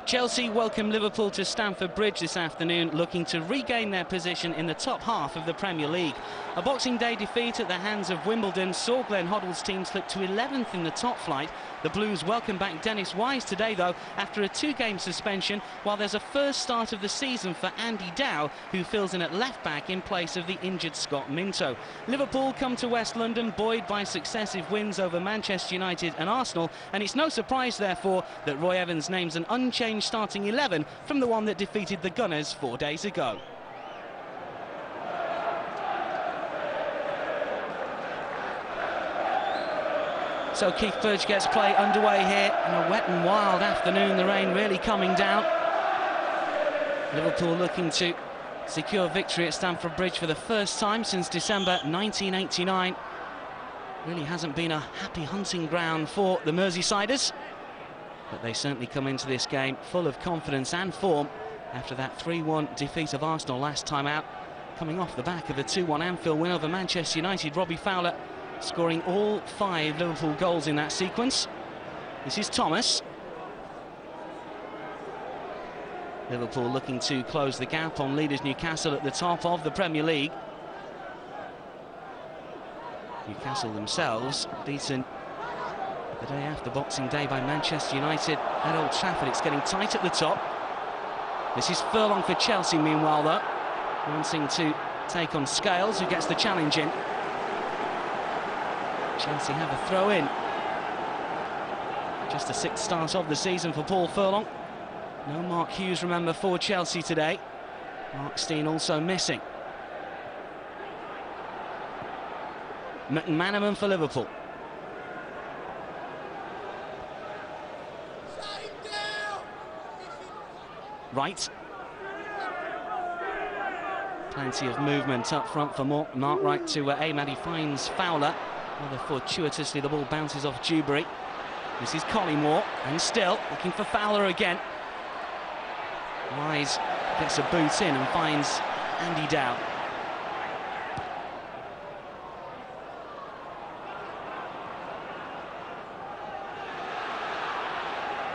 Chelsea welcome Liverpool to Stamford Bridge this afternoon, looking to regain their position in the top half of the Premier League. A Boxing Day defeat at the hands of Wimbledon saw Glenn Hoddle's team slip to 11th in the top flight. The Blues welcome back Dennis Wise today, though, after a two-game suspension, while there's a first start of the season for Andy Dow, who fills in at left-back in place of the injured Scott Minto. Liverpool come to West London buoyed by successive wins over Manchester United and Arsenal, and it's no surprise, therefore, that Roy Evans names an unchanged starting 11 from the one that defeated the Gunners 4 days ago. So Keith Burge gets play underway here in a wet and wild afternoon, the rain really coming down. Liverpool looking to secure victory at Stamford Bridge for the first time since December 1989. Really hasn't been a happy hunting ground for the Merseysiders, but they certainly come into this game full of confidence and form after that 3-1 defeat of Arsenal last time out, coming off the back of a 2-1 Anfield win over Manchester United. Robbie Fowler scoring all 5 Liverpool goals in that sequence. This is Thomas. Liverpool looking to close the gap on leaders Newcastle at the top of the Premier League. Newcastle themselves beaten the day after Boxing Day by Manchester United at Old Trafford. It's getting tight at the top. This is Furlong for Chelsea, meanwhile, though, wanting to take on Scales, who gets the challenge in. Chelsea have a throw-in. Just the 6th start of the season for Paul Furlong. No Mark Hughes, remember, for Chelsea today. Mark Stein also missing. McManaman for Liverpool. Right. Plenty of movement up front for Mark Wright to aim at. He finds Fowler. Rather fortuitously, the ball bounces off Dewberry. This is Collymore, and still looking for Fowler again. Wise gets a boot in and finds Andy Dow.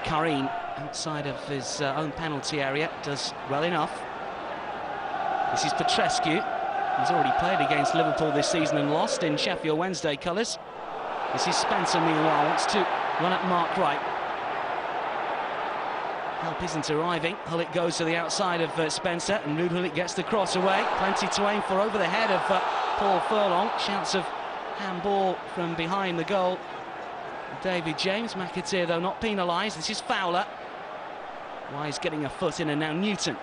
Karim, outside of his own penalty area, does well enough. This is Petrescu. He's already played against Liverpool this season and lost in Sheffield Wednesday colours. This is Spencer, meanwhile, wants to run at Mark Wright. Help isn't arriving. Hullet goes to the outside of Spencer, and Ruud Hullet gets the cross away. Plenty to aim for over the head of Paul Furlong. Shouts of handball from behind the goal. David James. McAteer, though, not penalised. This is Fowler. Wise getting a foot in, and now Newton.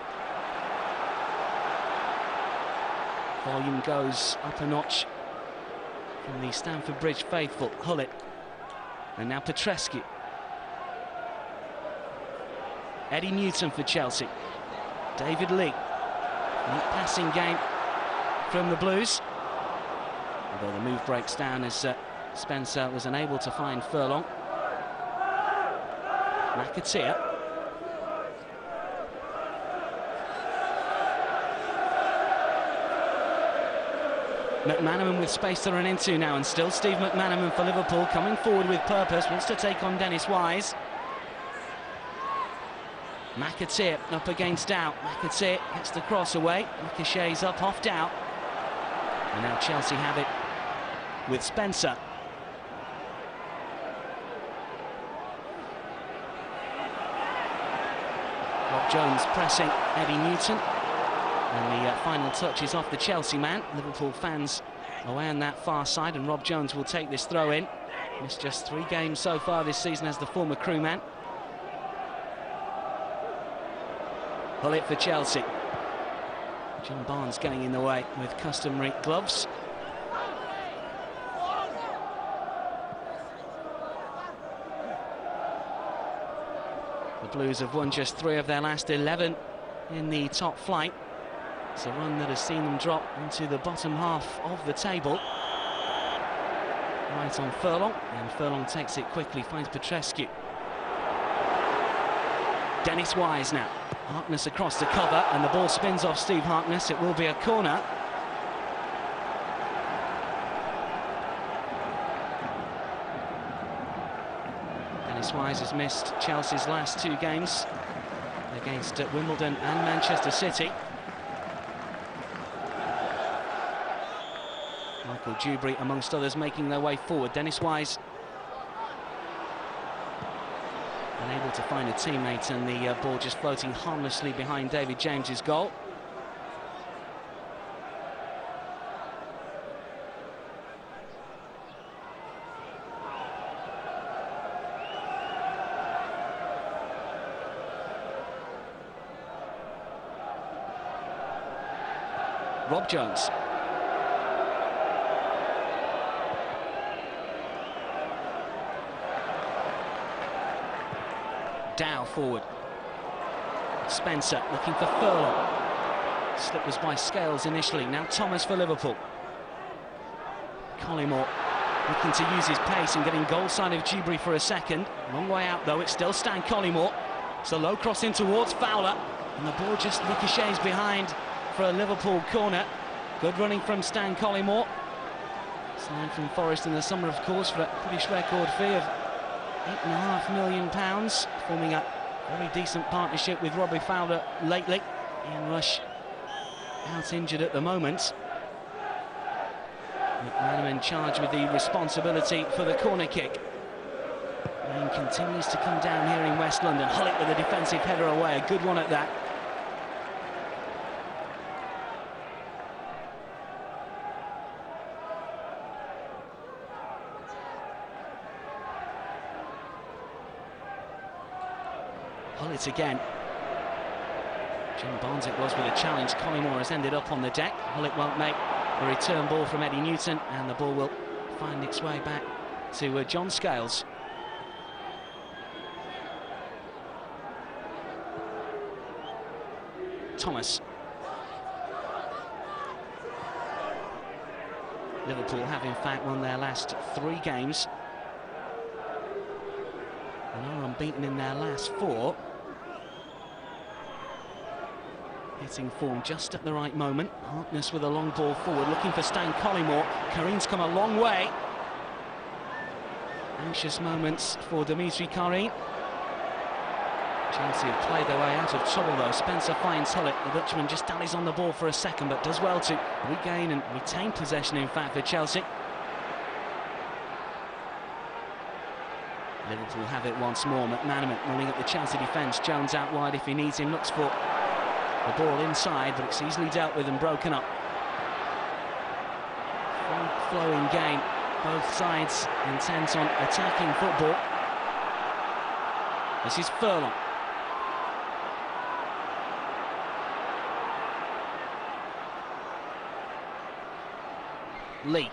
Volume goes up a notch from the Stamford Bridge faithful. Hullet. And now Petrescu. Eddie Newton for Chelsea. David Lee. Neat passing game from the Blues. Although the move breaks down as Spencer was unable to find Furlong. McAteer. McManaman with space to run into now, and still Steve McManaman for Liverpool, coming forward with purpose, wants to take on Dennis Wise. McAteer up against Dow. McAteer gets the cross away. Ricochets up off Dow. And now Chelsea have it with Spencer. Rob Jones pressing Eddie Newton. And the final touch is off the Chelsea man. Liverpool fans away on that far side, and Rob Jones will take this throw in. Missed just 3 games so far this season as the former crewman. Hullet for Chelsea. John Barnes getting in the way with customary gloves. The Blues have won just 3 of their last 11 in the top flight. It's a run that has seen them drop into the bottom half of the table. Right on Furlong, and Furlong takes it quickly, finds Petrescu. Dennis Wise now. Harkness across the cover, and the ball spins off Steve Harkness. It will be a corner. Dennis Wise has missed Chelsea's last 2 games against Wimbledon and Manchester City. Michael Dewberry, amongst others, making their way forward. Dennis Wise unable to find a teammate, and the ball just floating harmlessly behind David James's goal. Rob Jones. Dow forward. Spencer looking for Furlong. Slip was by Scales initially. Now Thomas for Liverpool. Collymore looking to use his pace and getting goal side of Dewberry for a second. Long way out though, it's still Stan Collymore. It's a low cross in towards Fowler, and the ball just ricochets behind for a Liverpool corner. Good running from Stan Collymore. Signed from Forest in the summer, of course, for a British record fee of £8.5 million, forming a very decent partnership with Robbie Fowler lately. Ian Rush out injured at the moment. McManaman charged with the responsibility for the corner kick. Rain continues to come down here in West London. Hullet with a defensive header away, a good one at that. Hullet again. Jim Barnes it was with a challenge. Collymore has ended up on the deck. Hullet won't make a return ball from Eddie Newton, and the ball will find its way back to John Scales. Thomas. Liverpool have in fact won their last 3 games and are unbeaten in their last 4. Hitting form just at the right moment. Harkness with a long ball forward, looking for Stan Collymore. Karin's come a long way. Anxious moments for Dimitri Karin. Chelsea have played their way out of trouble though. Spencer finds Hullet. The Dutchman just dallies on the ball for a second, but does well to regain and retain possession in fact for Chelsea. Liverpool have it once more. McManaman running at the Chelsea defence. Jones out wide if he needs him. Looks for the ball inside, but it's easily dealt with and broken up. Flowing game. Both sides intent on attacking football. This is Furlong. Lee.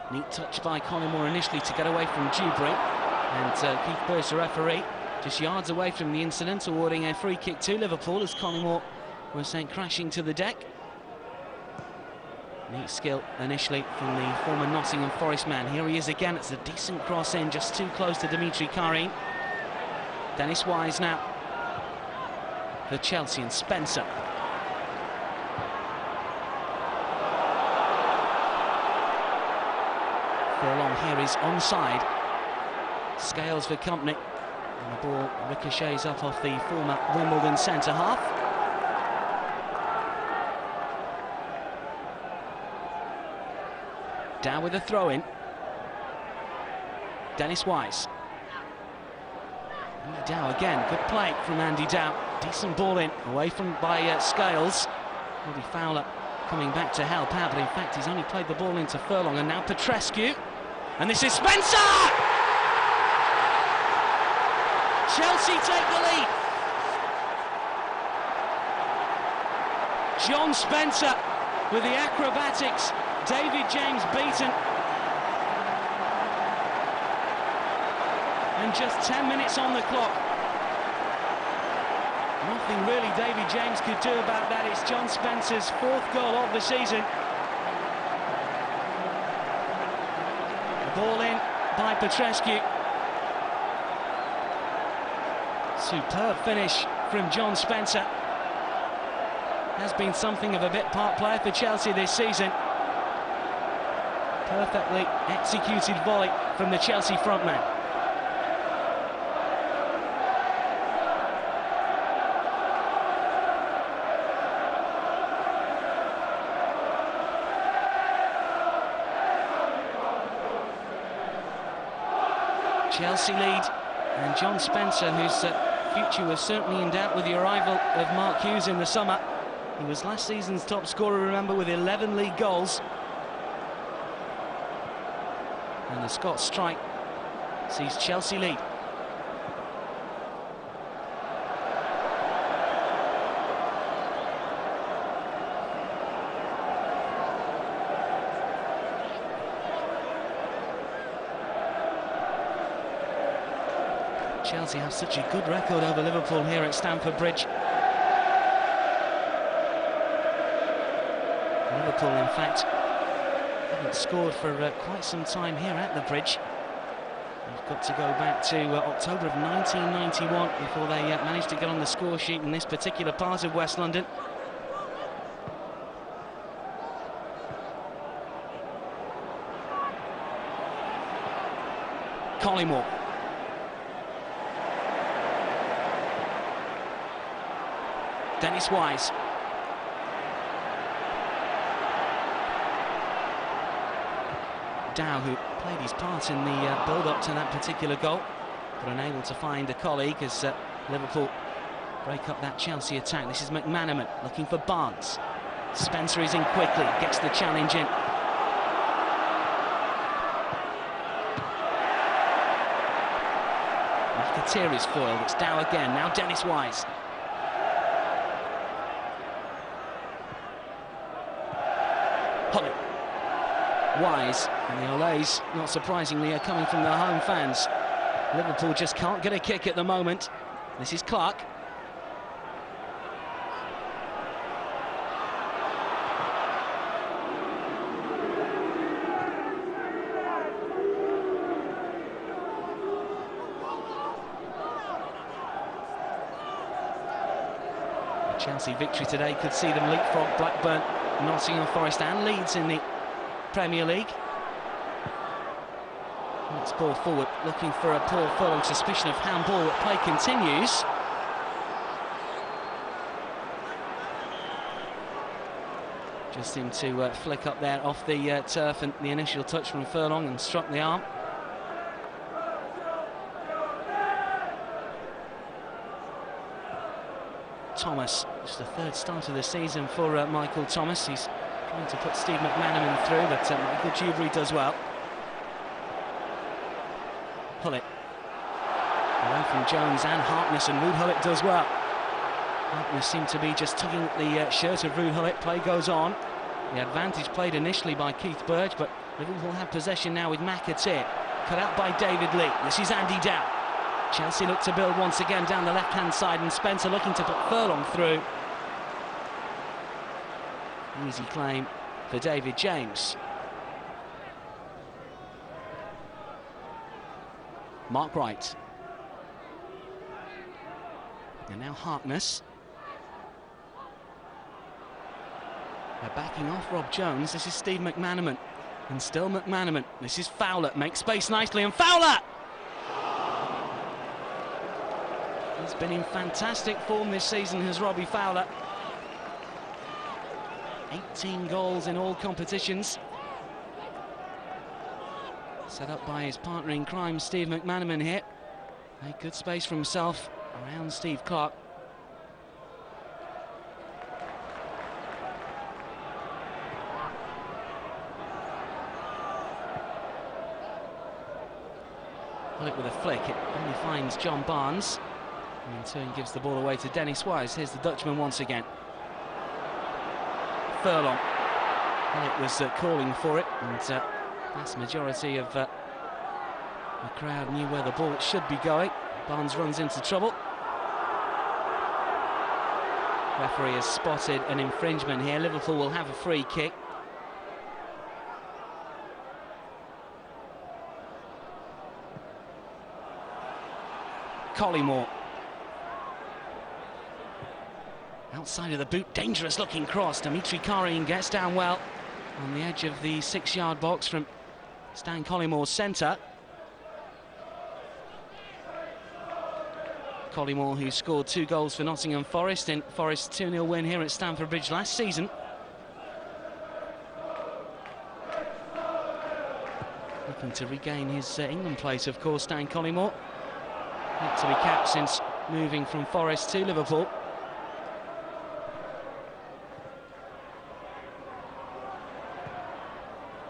Neat touch by Collymore initially to get away from Dewberry, and Keith Pearce, the referee, just yards away from the incident, awarding a free kick to Liverpool as Collymore was sent crashing to the deck. Neat skill initially from the former Nottingham Forest man. Here he is again. It's a decent cross in, just too close to Dimitri Karin. Dennis Wise now for Chelsea, and Spencer. Furlong here is onside. Scales for company, and the ball ricochets up off the former Wimbledon centre-half. Dow with a throw-in. Dennis Wise. Andy Dow again, good play from Andy Dow. Decent ball in, away from by Scales. Robbie Fowler coming back to help out, but in fact he's only played the ball into Furlong, and now Petrescu. And this is Spencer! Chelsea take the lead. John Spencer with the acrobatics. David James beaten. And just 10 minutes on the clock. Nothing really David James could do about that. It's John Spencer's 4th goal of the season. The ball in by Petrescu. Superb finish from John Spencer. Has been something of a bit part player for Chelsea this season. Perfectly executed volley from the Chelsea frontman. Chelsea lead, and John Spencer, whose future was certainly in doubt with the arrival of Mark Hughes in the summer. He was last season's top scorer, remember, with 11 league goals. And the Scots strike sees Chelsea lead. Chelsea have such a good record over Liverpool here at Stamford Bridge. Liverpool, in fact, haven't scored for quite some time here at the Bridge. We've got to go back to October of 1991 before they managed to get on the score sheet in this particular part of West London. Collymore. Dennis Wise. Dow, who played his part in the build-up to that particular goal, but unable to find a colleague as Liverpool break up that Chelsea attack. This is McManaman looking for Barnes. Spencer is in quickly, gets the challenge in. McAteer is foiled, it's Dow again, now Dennis Wise. Hollett. Wise, and the Olays, not surprisingly, are coming from their home fans. Liverpool just can't get a kick at the moment. This is Clark. A Chelsea victory today could see them leapfrog Blackburn, Nottingham Forest and Leeds in the Premier League. Let's ball forward, looking for a Paul Furlong. Suspicion of handball, but play continues. Just seemed to flick up there off the turf, and the initial touch from Furlong and struck the arm. Thomas, it's the 3rd start of the season for Michael Thomas. He's trying to put Steve McManaman through, but Michael Dewberry does well. Hullett. Away from Jones and Harkness, and Ruud Gullit does well. Harkness seemed to be just tugging at the shirt of Ruud Gullit. Play goes on. The advantage played initially by Keith Burge, but Liverpool have possession now with McAteer. Cut out by David Lee. This is Andy Dow. Chelsea look to build once again down the left-hand side, and Spencer looking to put Furlong through. Easy claim for David James. Mark Wright. And now Harkness. They're backing off Rob Jones. This is Steve McManaman. And still McManaman. This is Fowler. Makes space nicely, and Fowler! He's been in fantastic form this season, has Robbie Fowler. 18 goals in all competitions. Set up by his partner in crime, Steve McManaman here. Made good space for himself around Steve Clark. Well, with a flick, it only finds John Barnes. And in turn gives the ball away to Dennis Wise. Here's the Dutchman once again. Furlong. Well, it was calling for it, and vast majority of the crowd knew where the ball should be going. Barnes runs into trouble. Referee has spotted an infringement here. Liverpool will have a free kick. Collymore. Outside of the boot, dangerous looking cross. Dimitri Karin gets down well on the edge of the 6-yard box from Stan Collymore's centre. Collymore, who scored 2 goals for Nottingham Forest in Forest's 2-0 win here at Stamford Bridge last season. Looking to regain his England place, of course, Stan Collymore. Yet to be capped since moving from Forest to Liverpool.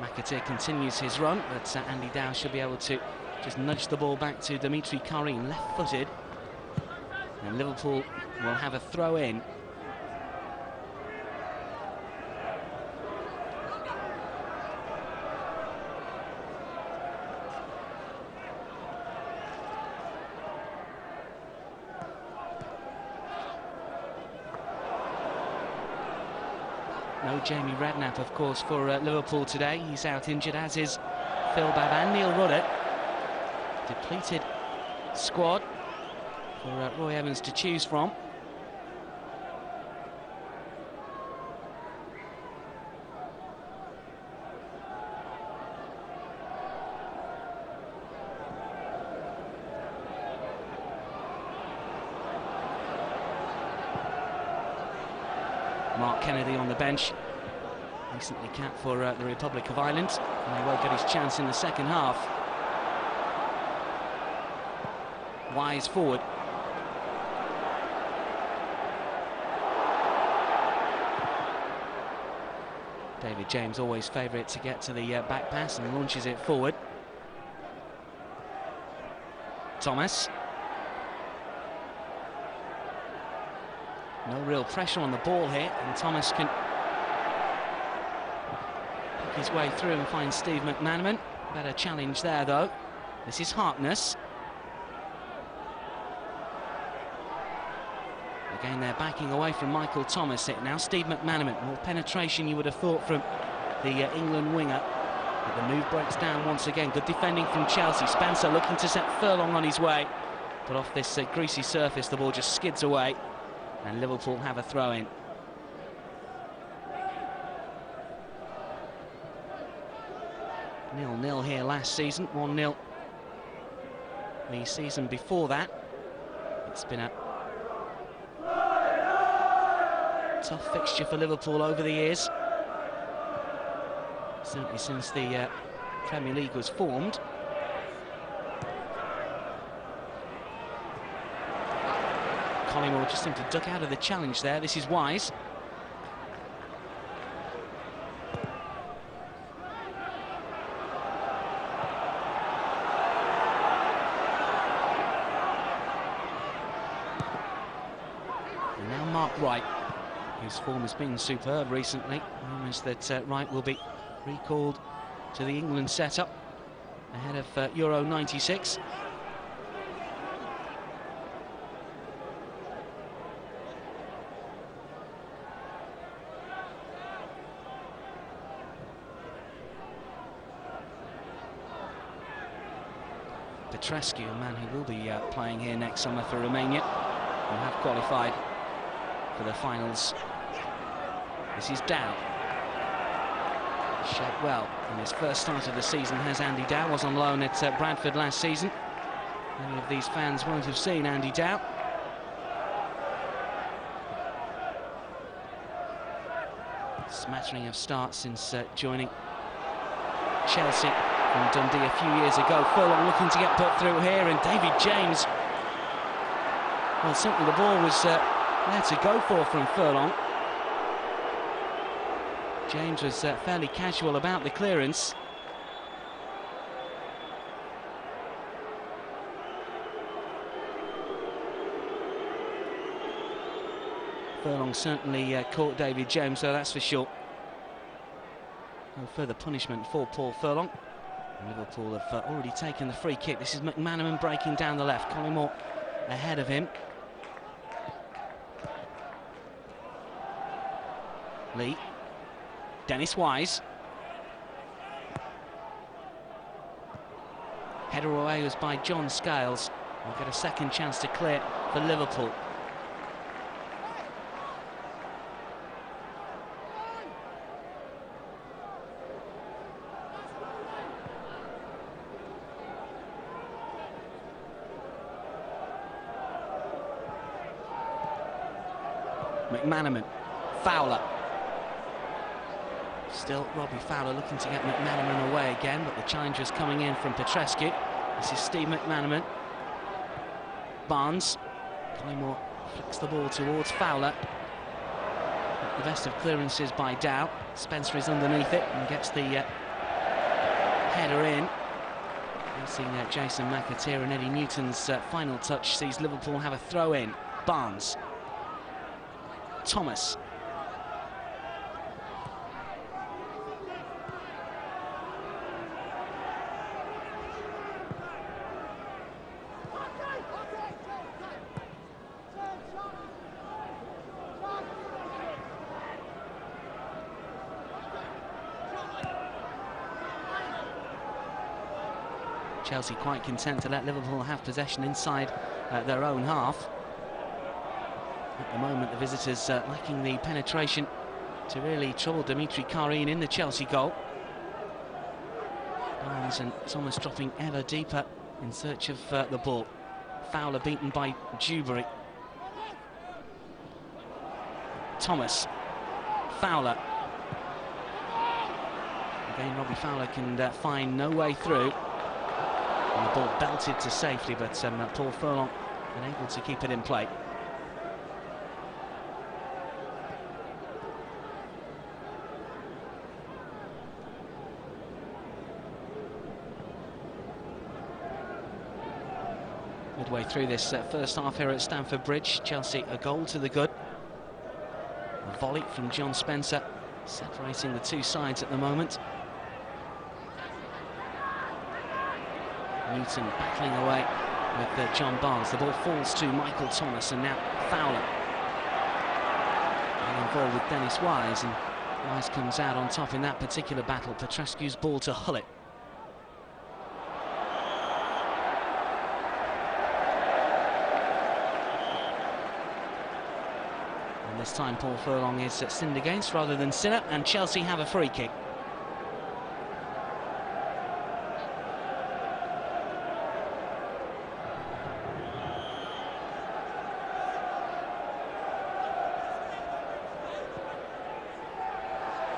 McAteer continues his run, but Andy Dow should be able to just nudge the ball back to Dimitri Karin, left-footed. And Liverpool will have a throw-in. No Jamie Redknapp, of course, for Liverpool today. He's out injured, as is Phil Babb and Neil Ruddock. Depleted squad for Roy Evans to choose from. Mark Kennedy on the bench, recently capped for the Republic of Ireland, and he won't get his chance in the second half. Wise forward. David James, always favourite to get to the back pass, and launches it forward. Thomas. No real pressure on the ball here, and Thomas can pick his way through and find Steve McManaman. Better challenge there, though. This is Harkness. Again, they're backing away from Michael Thomas. It now Steve McManaman. More penetration, you would have thought, from the England winger. But the move breaks down once again. Good defending from Chelsea. Spencer looking to set Furlong on his way. But off this greasy surface, the ball just skids away. And Liverpool have a throw-in. Nil-nil here last season, 1-0 the season before that. It's been a tough fixture for Liverpool over the years, certainly since the Premier League was formed. Collymore just seemed to duck out of the challenge there. This is Wise. And now Mark Wright, whose form has been superb recently. Rumours that Wright will be recalled to the England setup ahead of Euro 96. Petrescu, a man who will be playing here next summer for Romania, will have qualified for the finals. This is Dow. Shadwell, in his first start of the season, has Andy Dow. Was on loan at Bradford last season. Many of these fans won't have seen Andy Dow. Smattering of starts since joining Chelsea from Dundee a few years ago. Furlong looking to get put through here, and David James, well, simply the ball was there to go for from Furlong. James was fairly casual about the clearance. Furlong certainly caught David James, so that's for sure. No further punishment for Paul Furlong. Liverpool have already taken the free kick. This is McManaman breaking down the left. Collymore ahead of him. Lee. Dennis Wise. Header away was by John Scales. We'll get a second chance to clear for Liverpool. McManaman, Fowler. Still Robbie Fowler looking to get McManaman away again, but the challenge was coming in from Petrescu. This is Steve McManaman. Barnes. Collymore flicks the ball towards Fowler. The best of clearances by Dow. Spencer is underneath it and gets the header in. Seeing Jason McAteer and Eddie Newton's final touch sees Liverpool have a throw in. Barnes. Thomas. Chelsea quite content to let Liverpool have possession inside their own half. At the moment, the visitors lacking the penetration to really trouble Dimitri Karin in the Chelsea goal. Barnes and Thomas dropping ever deeper in search of the ball. Fowler beaten by Dewberry. Thomas. Fowler. Again, Robbie Fowler can find no way through. And the ball belted to safety, but Paul Furlong unable to keep it in play. Midway through this first half here at Stamford Bridge, Chelsea a goal to the good. A volley from John Spencer, separating the two sides at the moment. Newton battling away with John Barnes. The ball falls to Michael Thomas, and now Fowler. And involved with Dennis Wise, and Wise comes out on top in that particular battle. Petrescu's ball to Hullett. This time Paul Furlong is sinned against rather than sinner, and Chelsea have a free kick.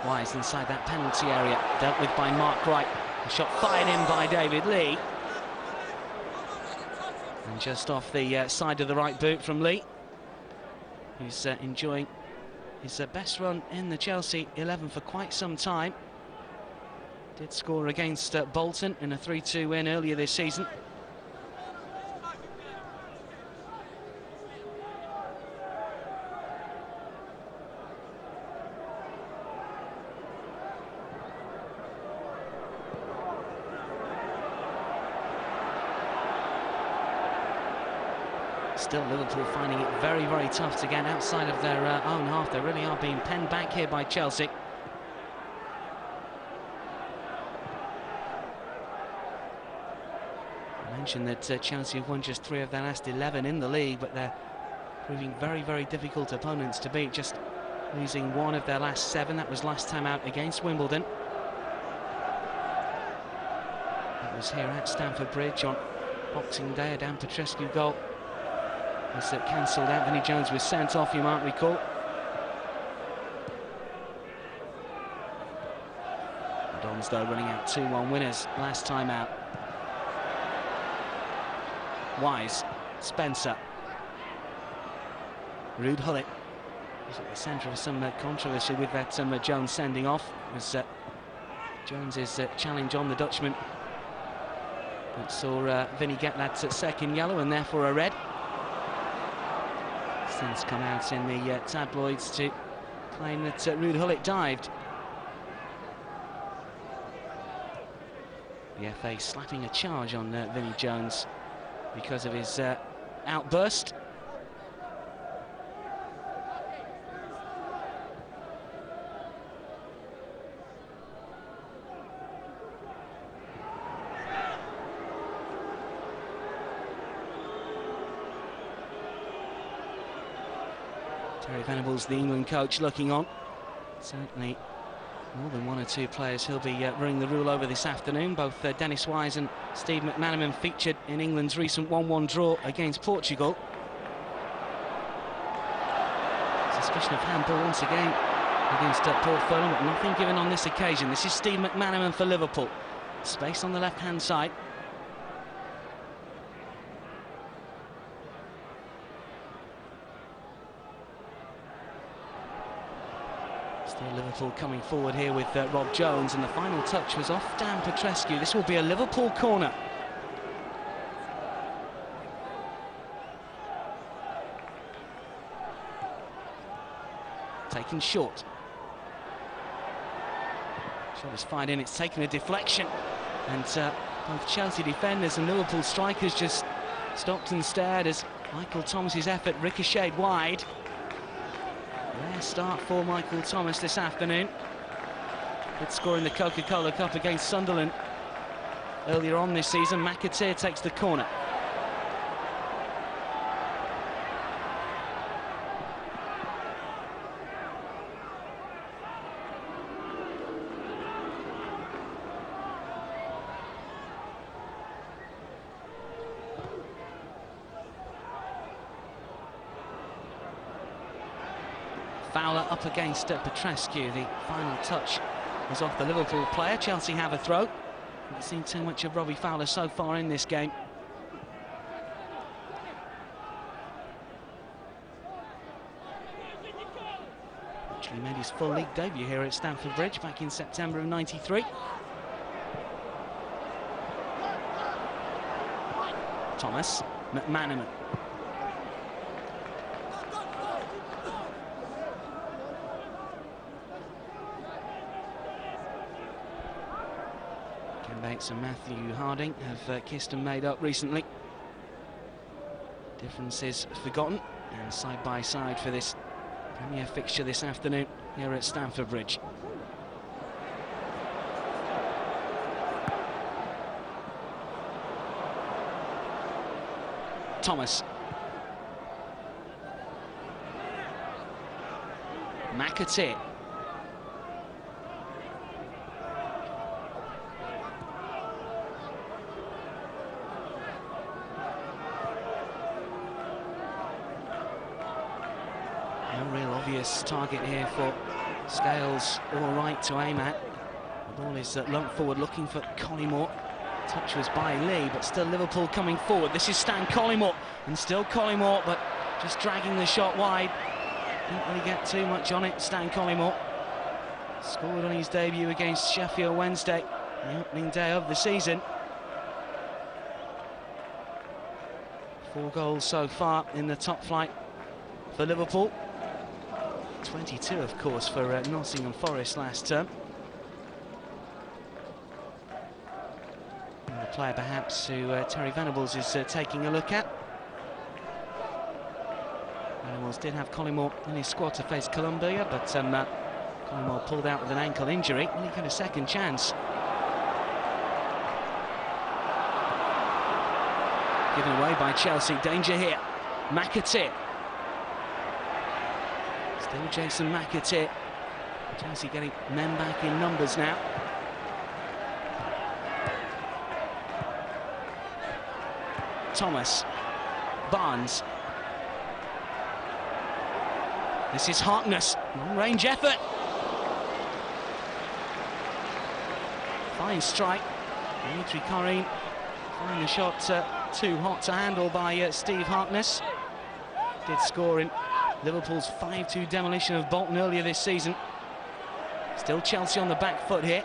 Wise inside that penalty area, dealt with by Mark Wright. A shot fired in by David Lee. And just off the side of the right boot from Lee, who's enjoying his best run in the Chelsea 11 for quite some time. Did score against Bolton in a 3-2 win earlier this season. Still Liverpool finding it very, very tough to get outside of their own half. They really are being penned back here by Chelsea. I mentioned that Chelsea have won just 3 of their last 11 in the league, but they're proving very, very difficult opponents to beat, just losing 1 of their last 7. That was last time out against Wimbledon. That was here at Stamford Bridge on Boxing Day, a Dan Petrescu goal was cancelled out. Vinnie Jones was sent off, you might recall. The Dons, though, running out 2-1 winners last time out. Wise, Spencer. Ruud Gullit was at the centre of some controversy with that Jones sending off. It was Jones's challenge on the Dutchman that saw Vinnie get that second yellow and therefore a red. Since come out in the tabloids to claim that Ruud Gullit dived. The FA slapping a charge on Vinnie Jones because of his outburst. Terry Venables, the England coach, looking on. Certainly more than one or two players he'll be running the rule over this afternoon. Both Dennis Wise and Steve McManaman featured in England's recent 1-1 draw against Portugal. Suspicion of handball once again against Paul Furlong, but nothing given on this occasion. This is Steve McManaman for Liverpool. Space on the left-hand side. Still Liverpool coming forward here with Rob Jones, and the final touch was off Dan Petrescu. This will be a Liverpool corner. Taken short. Shot is fired in, it's taken a deflection. And both Chelsea defenders and Liverpool strikers just stopped and stared as Michael Thomas's effort ricocheted wide. Rare start for Michael Thomas this afternoon. Good score in the Coca-Cola Cup against Sunderland earlier on this season. McAteer takes the corner. Fowler up against Petrescu. The final touch was off the Liverpool player. Chelsea have a throw. Haven't seen too much of Robbie Fowler so far in this game. Actually made his full league debut here at Stamford Bridge back in September of '93. Thomas, McManaman. Bates and Matthew Harding have kissed and made up recently. Differences forgotten, and side by side for this Premier fixture this afternoon here at Stamford Bridge. Thomas. McAteer. Obvious target here for Scales, all right to aim at. The ball is lumped forward looking for Collymore. Touch was by Lee, but still Liverpool coming forward. This is Stan Collymore, and still Collymore, but just dragging the shot wide. Didn't really get too much on it. Stan Collymore scored on his debut against Sheffield Wednesday, the opening day of the season. 4 goals so far in the top flight for Liverpool. 22, of course, for Nottingham Forest last term. And the player, perhaps, who Terry Venables is taking a look at. Venables did have Collymore in his squad to face Colombia, but Collymore pulled out with an ankle injury, and he got a second chance. Given away by Chelsea. Danger here. McAteer. Still Jason McAteer. Chelsea getting men back in numbers now. Thomas. Barnes. This is Harkness. Long-range effort. Fine strike. Dimitri Corrine finding the shot too hot to handle by Steve Harkness. Did score in Liverpool's 5-2 demolition of Bolton earlier this season. Still Chelsea on the back foot here.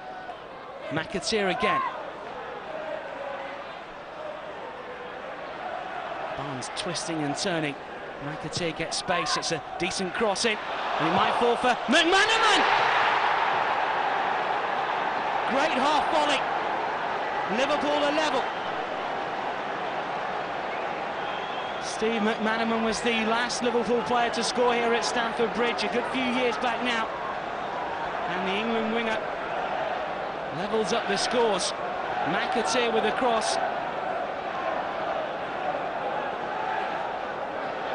McAteer again. Barnes twisting and turning. McAteer gets space. It's a decent cross in, and it might fall for McManaman. Great half volley. Liverpool are level. Steve McManaman was the last Liverpool player to score here at Stamford Bridge a good few years back now. And the England winger levels up the scores. McAteer with a cross.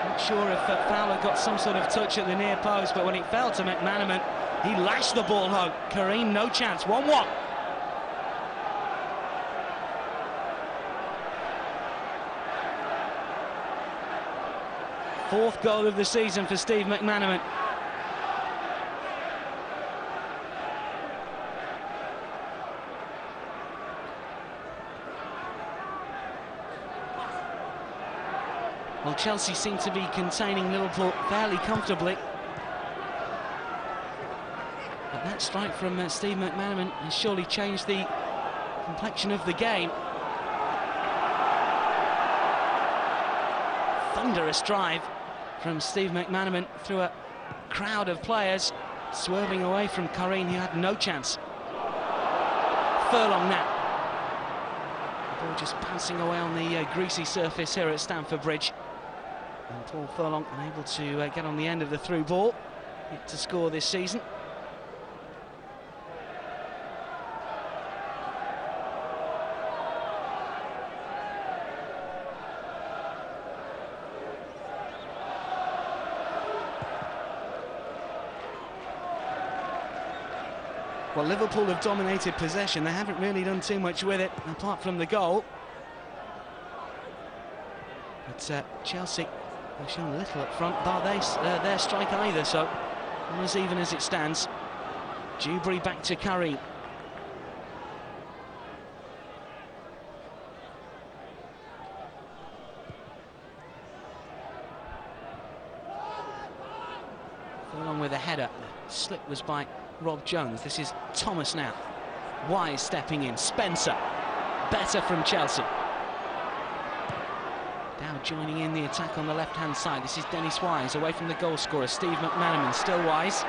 Not Not sure if Fowler got some sort of touch at the near post, but when it fell to McManaman, he lashed the ball home. Karim, no chance. 1-1. Fourth goal of the season for Steve McManaman. Well, Chelsea seem to be containing Liverpool fairly comfortably. But that strike from Steve McManaman has surely changed the complexion of the game. Thunderous drive from Steve McManaman through a crowd of players, swerving away from Karim, who had no chance. Furlong now. The ball just bouncing away on the greasy surface here at Stamford Bridge. And Paul Furlong unable to get on the end of the through ball, yet to score this season. Well, Liverpool have dominated possession. They haven't really done too much with it, apart from the goal. But Chelsea have shown a little up front, bar their strike either, so not as even as it stands. Dewberry back to Karim. Along with a header. The slip was by Rob Jones. This is Thomas now. Wise stepping in. Spencer. Better from Chelsea. Now joining in the attack on the left-hand side. This is Dennis Wise away from the goal scorer, Steve McManaman. Still Wise.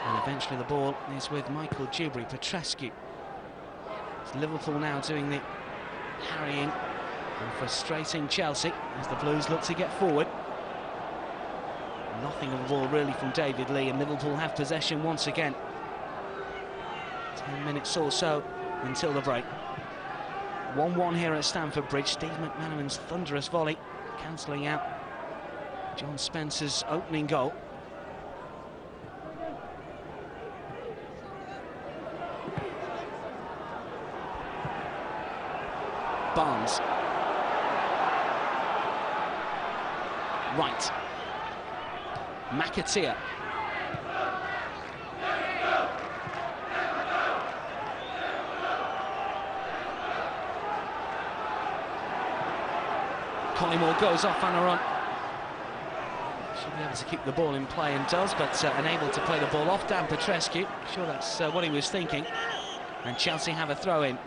And eventually the ball is with Michael Dewberry. Petrescu. It's Liverpool now doing the harrying and frustrating Chelsea as the Blues look to get forward. Nothing of the ball really from David Lee, and Liverpool have possession once again. 10 minutes or so until the break. 1-1 here at Stamford Bridge. Steve McManaman's thunderous volley cancelling out John Spencer's opening goal. Barnes. Right. McAteer. Collymore goes off on a run. Should be able to keep the ball in play and does, but unable to play the ball off. Dan Petrescu. Sure, that's what he was thinking. And Chelsea have a throw in.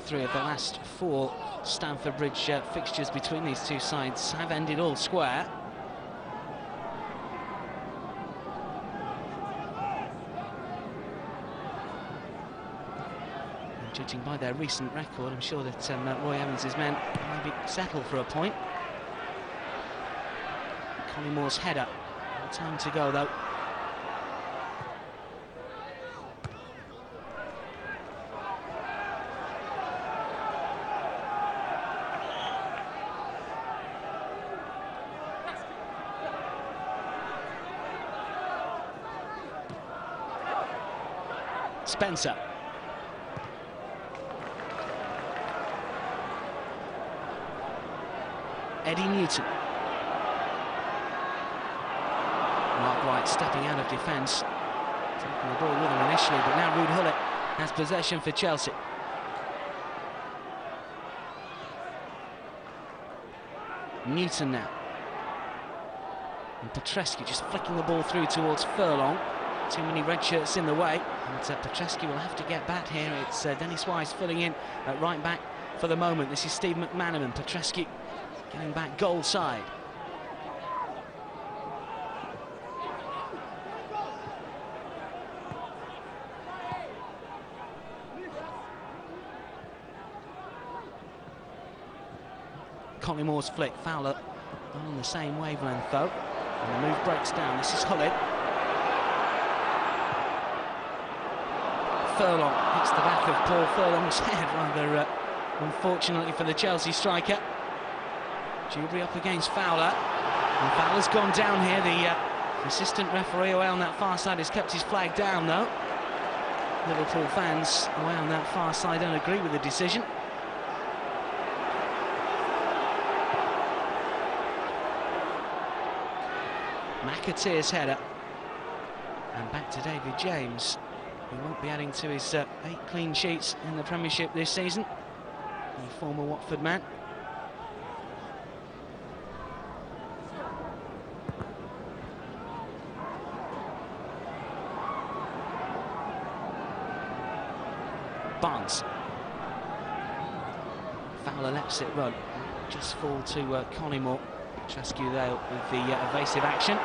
Three of the last four Stamford Bridge fixtures between these two sides have ended all square. And judging by their recent record, I'm sure that Roy Evans' men might be settled for a point. Collymore's header. No time to go though. Spencer. Eddie Newton. Mark Wright stepping out of defence. Taking the ball with him initially, but now Ruud Gullit has possession for Chelsea. Newton now. And Petrescu just flicking the ball through towards Furlong. Too many red shirts in the way, and Petrescu will have to get back here. It's Dennis Wise filling in at right back for the moment. This is Steve McManaman. Petrescu getting back goal side. Collimore's flick, Fowler on the same wavelength though, and the move breaks down. This is Hullet. Furlong hits the back of Paul Furlong's head, rather unfortunately for the Chelsea striker. Dewberry up against Fowler, and Fowler's gone down here. The assistant referee away on that far side has kept his flag down though. Liverpool fans away on that far side don't agree with the decision. McAteer's header, and back to David James, who won't be adding to his 8 clean sheets in the Premiership this season, the former Watford man. Barnes. Fowler lets it run, just fall to Collymore. Petrescu there with the evasive action.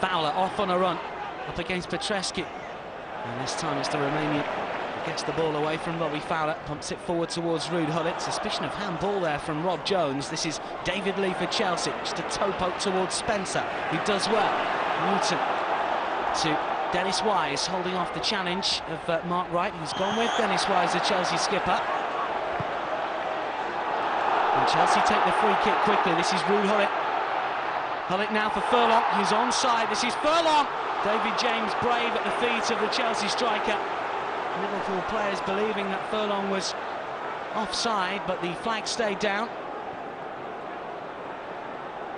Fowler off on a run, up against Petrescu. And this time it's the Romanian who gets the ball away from Robbie Fowler, pumps it forward towards Ruud Hullet. Suspicion of handball there from Rob Jones. This is David Lee for Chelsea, just a toe poke towards Spencer, who does well. Newton to Dennis Wise, holding off the challenge of Mark Wright, who's gone with Dennis Wise, the Chelsea skipper. And Chelsea take the free kick quickly. This is Ruud Hullet. Hullet now for Furlong, who's onside. This is Furlong! David James brave at the feet of the Chelsea striker. Liverpool players believing that Furlong was offside, but the flag stayed down.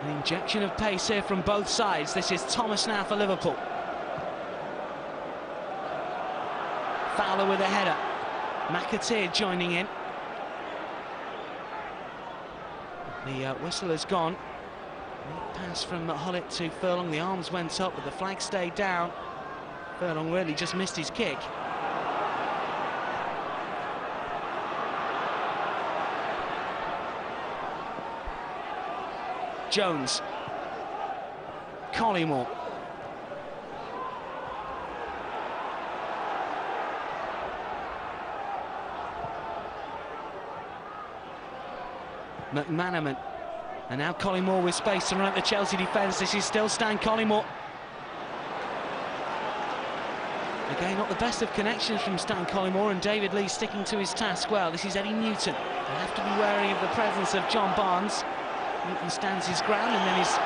An injection of pace here from both sides. This is Thomas now for Liverpool. Fowler with a header. McAteer joining in. The whistle has gone. Pass from Hullet to Furlong. The arms went up, but the flag stayed down. Furlong really just missed his kick. Jones. Collymore. McManaman. And now Collymore with space to run at the Chelsea defence. This is still Stan Collymore. Again, not the best of connections from Stan Collymore, and David Lee sticking to his task well. This is Eddie Newton. They have to be wary of the presence of John Barnes. Newton stands his ground and then is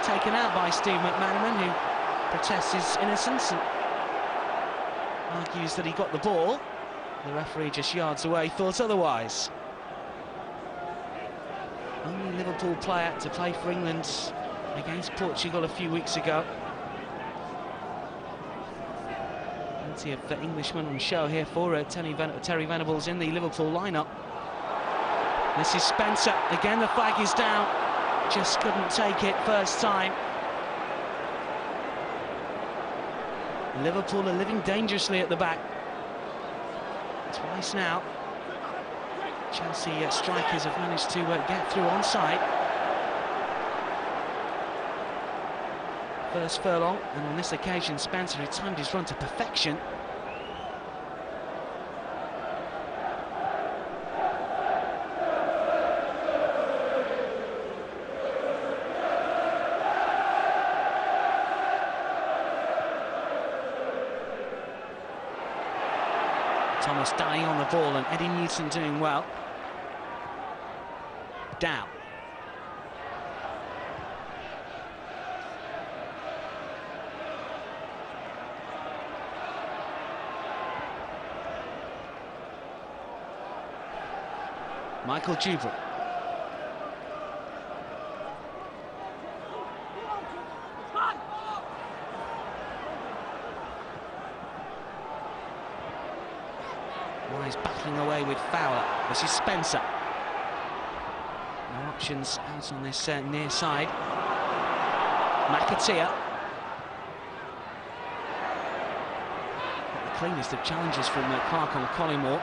taken out by Steve McManaman, who protests his innocence and argues that he got the ball. The referee just yards away, thought otherwise. Only Liverpool player to play for England against Portugal a few weeks ago. Plenty of Englishmen on show here for Terry Venables in the Liverpool lineup. This is Spencer. Again, the flag is down. Just couldn't take it first time. Liverpool are living dangerously at the back. Twice now. Chelsea strikers have managed to get through onside. First Furlong, and on this occasion Spencer, who timed his run to perfection. Thomas dying on the ball, and Eddie Newton doing well. Dow. Michael Dewberry. Wise battling away with Fowler. This is Spencer. No options out on this near side. McAteer. The cleanest of challenges from Clark on Collymore.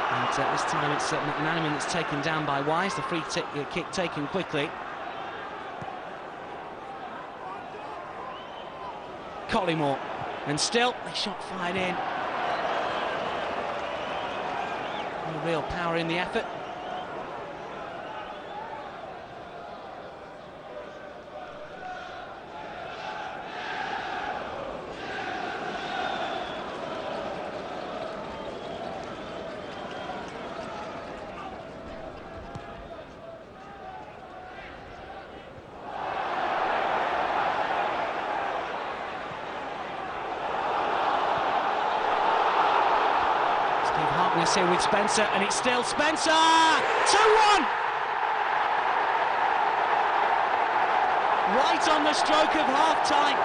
And this time it's McManaman that's taken down by Wise. The free kick taken quickly. Collymore. And still, the shot fired in. No real power in the effort. Harkness here with Spencer, and it's still Spencer! 2-1! Right on the stroke of half-time.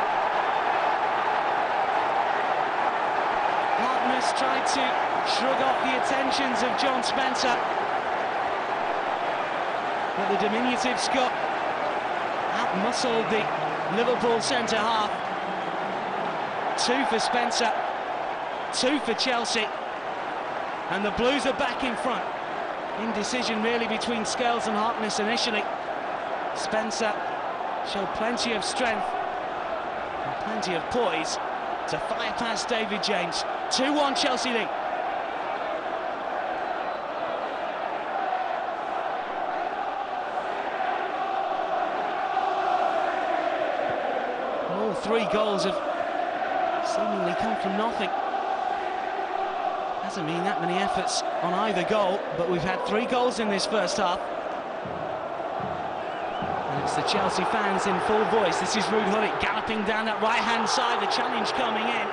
Harkness tried to shrug off the attentions of John Spencer, but the diminutive Scot out-muscled the Liverpool centre-half. 2 for Spencer, 2 for Chelsea. And the Blues are back in front. Indecision really between Scales and Harkness initially. Spencer showed plenty of strength and plenty of poise to fire past David James. 2-1 Chelsea lead. All 3 goals have seemingly come from nothing. Doesn't mean that many efforts on either goal, but we've had 3 goals in this first half. And it's the Chelsea fans in full voice. This is Ruud Gullit galloping down that right-hand side, the challenge coming in.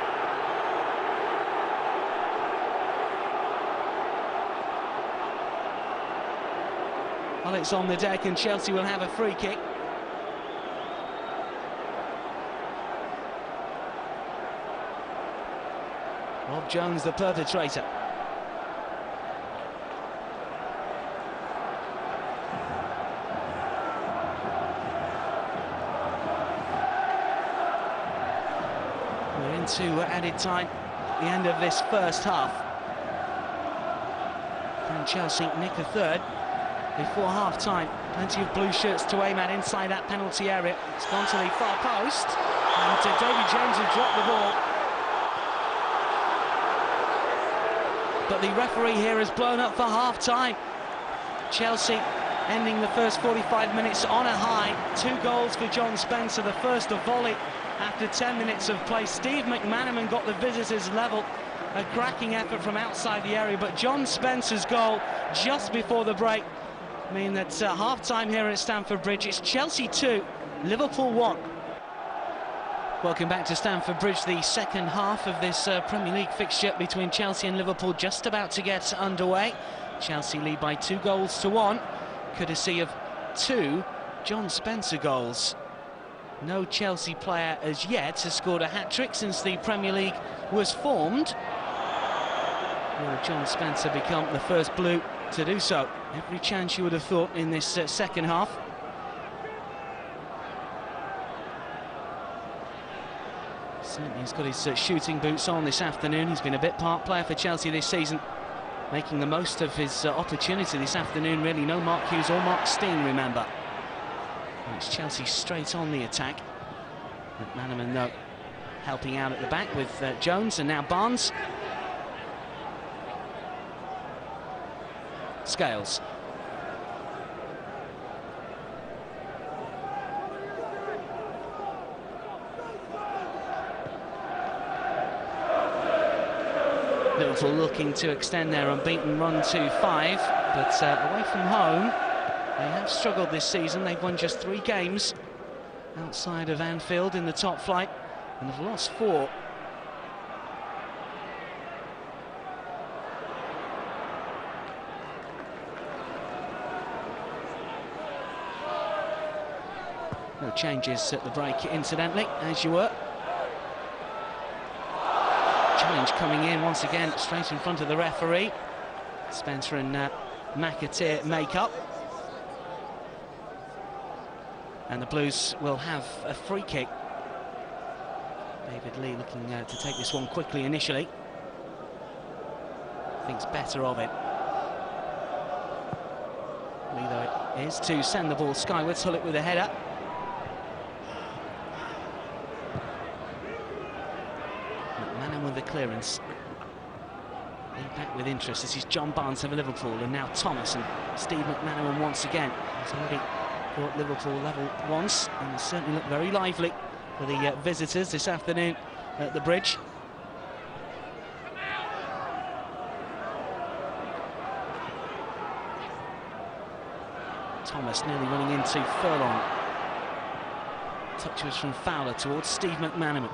Well, it's on the deck and Chelsea will have a free kick. Rob Jones, the perpetrator. We're into added time, the end of this first half. Can Chelsea nick a third before half-time? Plenty of blue shirts to aim at inside that penalty area. It's gone to the far post, and David James has dropped the ball. But the referee here has blown up for half-time. Chelsea ending the first 45 minutes on a high. 2 goals for John Spencer, the first a volley after 10 minutes of play. Steve McManaman got the visitors level. A cracking effort from outside the area, but John Spencer's goal just before the break mean that half-time here at Stamford Bridge. It's Chelsea 2, Liverpool 1. Welcome back to Stamford Bridge. The second half of this Premier League fixture between Chelsea and Liverpool just about to get underway. Chelsea lead by 2-1, courtesy of 2 John Spencer goals. No Chelsea player as yet has scored a hat-trick since the Premier League was formed. Will John Spencer become the first Blue to do so? Every chance you would have thought in this second half. Certainly he's got his shooting boots on this afternoon. He's been a bit part player for Chelsea this season, making the most of his opportunity this afternoon. Really, no Mark Hughes or Mark Steen, remember. And it's Chelsea straight on the attack. McManaman, though, helping out at the back with Jones, and now Barnes. Scales. Liverpool looking to extend their unbeaten run to 5, but away from home they have struggled this season. They've won just 3 games outside of Anfield in the top flight and have lost 4. No changes at the break, incidentally, as you were. challenge coming in once again, straight in front of the referee. Spencer and McAteer make up. And the Blues will have a free kick. David Lee looking to take this one quickly initially. Thinks better of it. Lee, though, it is to send the ball skywards. Hullett with a header. McManaman with the clearance. Lee back with interest. This is John Barnes of Liverpool, and now Thomas and Steve McManaman once again. He's already brought Liverpool level once, and they certainly look very lively for the visitors this afternoon at the Bridge. Thomas nearly running into Furlong. Touch was from Fowler towards Steve McManaman.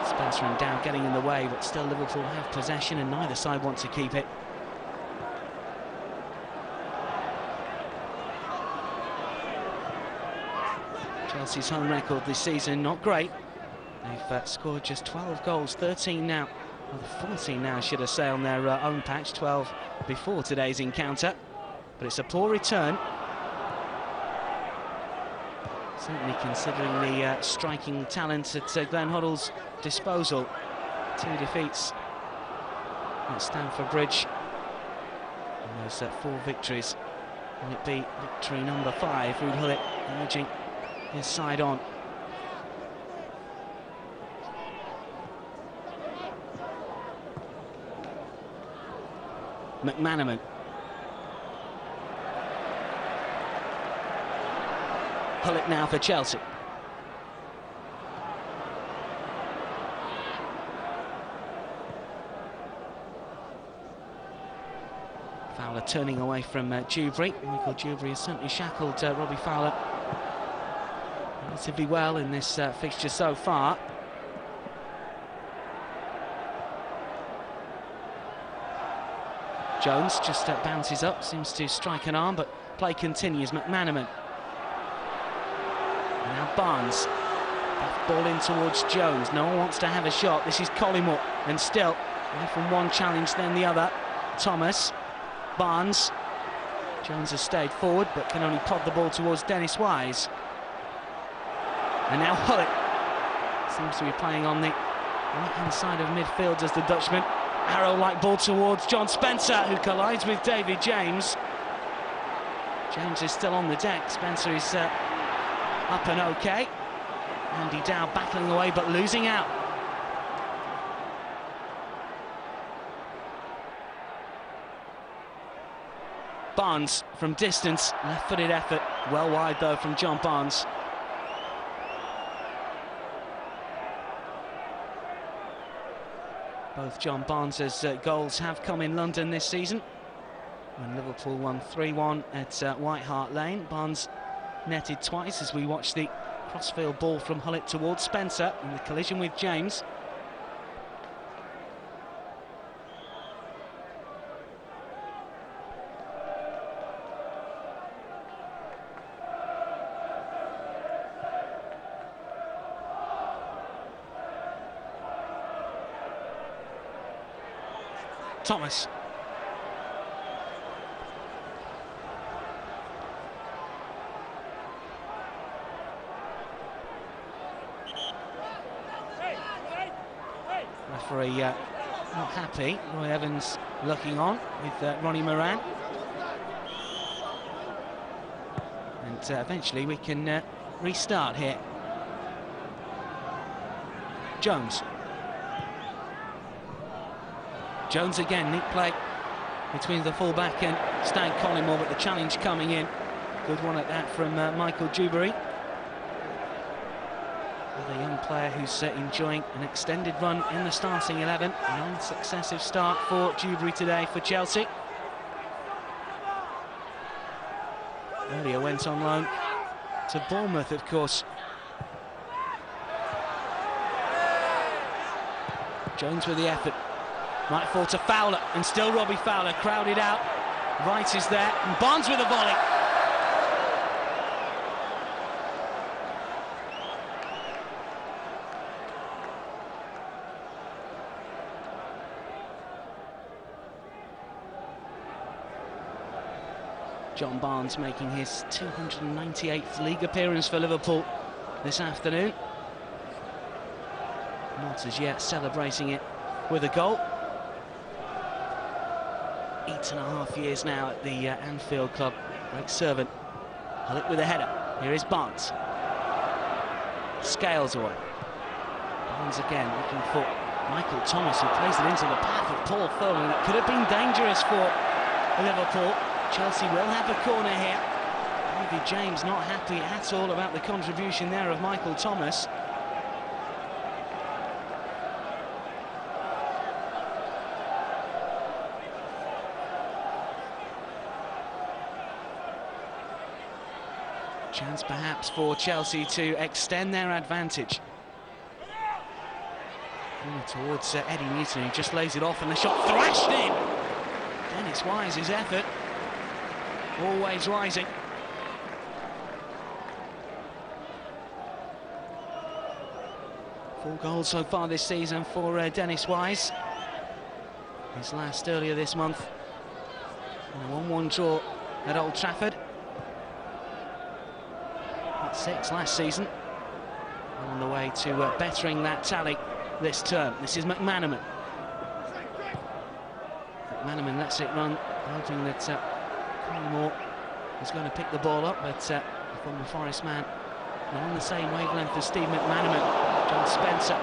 Spencer and Dow getting in the way, but still Liverpool have possession and neither side want to keep it. Chelsea's home record this season, not great. They've scored just 12 goals, 13 now. Well, 14 now, should I say, on their own patch, 12 before today's encounter. But it's a poor return. Certainly considering the striking talent at Glenn Hoddle's disposal. 2 defeats at Stamford Bridge. And those 4 victories. Will it be victory number 5? Ruud Gullit urging his side on. McManaman. Gullit now for Chelsea. Fowler turning away from Dewberry. Michael Dewberry has certainly shackled Robbie Fowler relatively well in this fixture so far. Jones just bounces up, seems to strike an arm, but play continues. McManaman. And now Barnes. Ball in towards Jones. No one wants to have a shot. This is Collingwood, and still away from one challenge, then the other. Thomas. Barnes. Jones has stayed forward, but can only pod the ball towards Dennis Wise. And now Gullit seems to be playing on the right-hand side of midfield as the Dutchman. Arrow-like ball towards John Spencer, who collides with David James. James is still on the deck. Spencer is up and okay. Andy Dow battling away but losing out. Barnes from distance, left-footed effort, well wide though from John Barnes. Both John Barnes' goals have come in London this season. When Liverpool won 3-1 at White Hart Lane, Barnes netted twice as we watched the crossfield ball from Gullit towards Spencer in the collision with James. Thomas. Referee not happy. Roy Evans looking on with Ronnie Moran. And eventually we can restart here. Jones. Jones again, neat play between the full-back and Stan Collymore, but the challenge coming in. Good one at that from Michael Dewberry. With a young player who's enjoying an extended run in the starting 11. An unsuccessive start for Dewberry today for Chelsea. Earlier went on loan to Bournemouth, of course. Jones with the effort. Might fall to Fowler, and still Robbie Fowler crowded out. Wright is there, and Barnes with a volley. John Barnes making his 298th league appearance for Liverpool this afternoon. Not as yet celebrating it with a goal. 8.5 years now at the Anfield club. Great servant. Hullet with a header. Here is Barnes. Scales away. Barnes again looking for Michael Thomas, who plays it into the path of Paul Furlong. That could have been dangerous for Liverpool. Chelsea will have a corner here. Maybe James not happy at all about the contribution there of Michael Thomas. Chance perhaps for Chelsea to extend their advantage. Towards Eddie Newton, who just lays it off, and the shot thrashed in. Dennis Wise's effort, always rising. Four goals so far this season for Dennis Wise. His last earlier this month. A 1-1 draw at Old Trafford. 6 last season. On the way to bettering that tally this term. This is McManaman. McManaman lets it run, hoping that Collymore is going to pick the ball up, but the former Forest man not on the same wavelength as Steve McManaman. John Spencer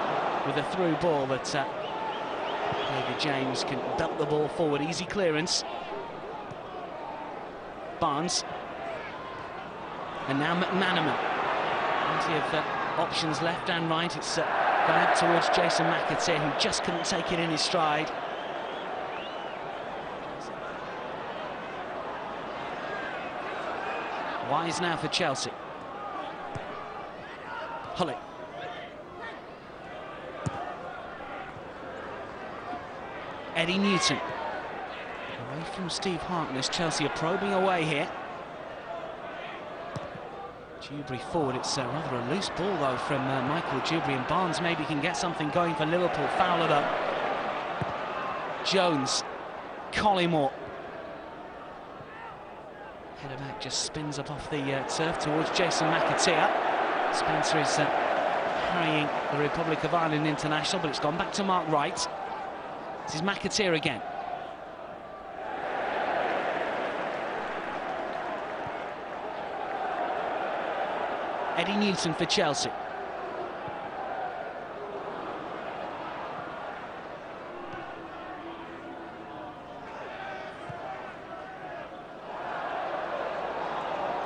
with a through ball, but David James can belt the ball forward. Easy clearance. Barnes. And now McManaman. Plenty of options left and right. It's going out towards Jason McAteer, who just couldn't take it in his stride. Wise now for Chelsea. Hullet. Eddie Newton. Away from Steve Harkness. Chelsea are probing away here. Dewberry forward. It's rather a loose ball though from Michael Dewberry, and Barnes maybe can get something going for Liverpool. Fowler though. Jones. Collymore. Header back, just spins up off the turf towards Jason McAteer. Spencer is carrying the Republic of Ireland international, but it's gone back to Mark Wright. This is McAteer again. Eddie Newton for Chelsea.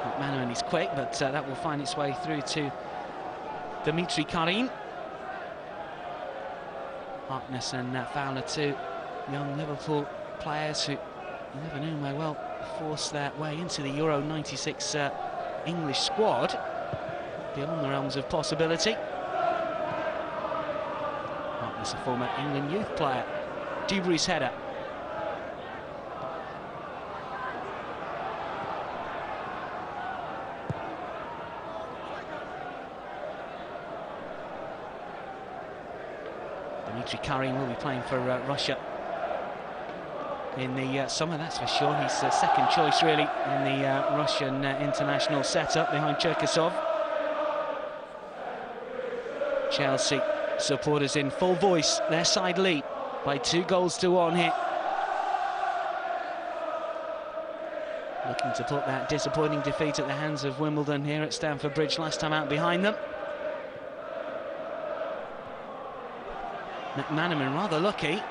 McManaman is quick, but that will find its way through to Dimitri Karim. Harkness and Fowler, two young Liverpool players who you never knew may well force their way into the Euro 96 English squad. Beyond the realms of possibility. Harkness, a former England youth player. Dewberry's header. Dimitri Karim will be playing for Russia in the summer, that's for sure. He's second choice really in the Russian international setup behind Cherkasov. Chelsea supporters in full voice. Their side lead by 2-1 here. Looking to put that disappointing defeat at the hands of Wimbledon here at Stamford Bridge last time out behind them. McManaman rather lucky.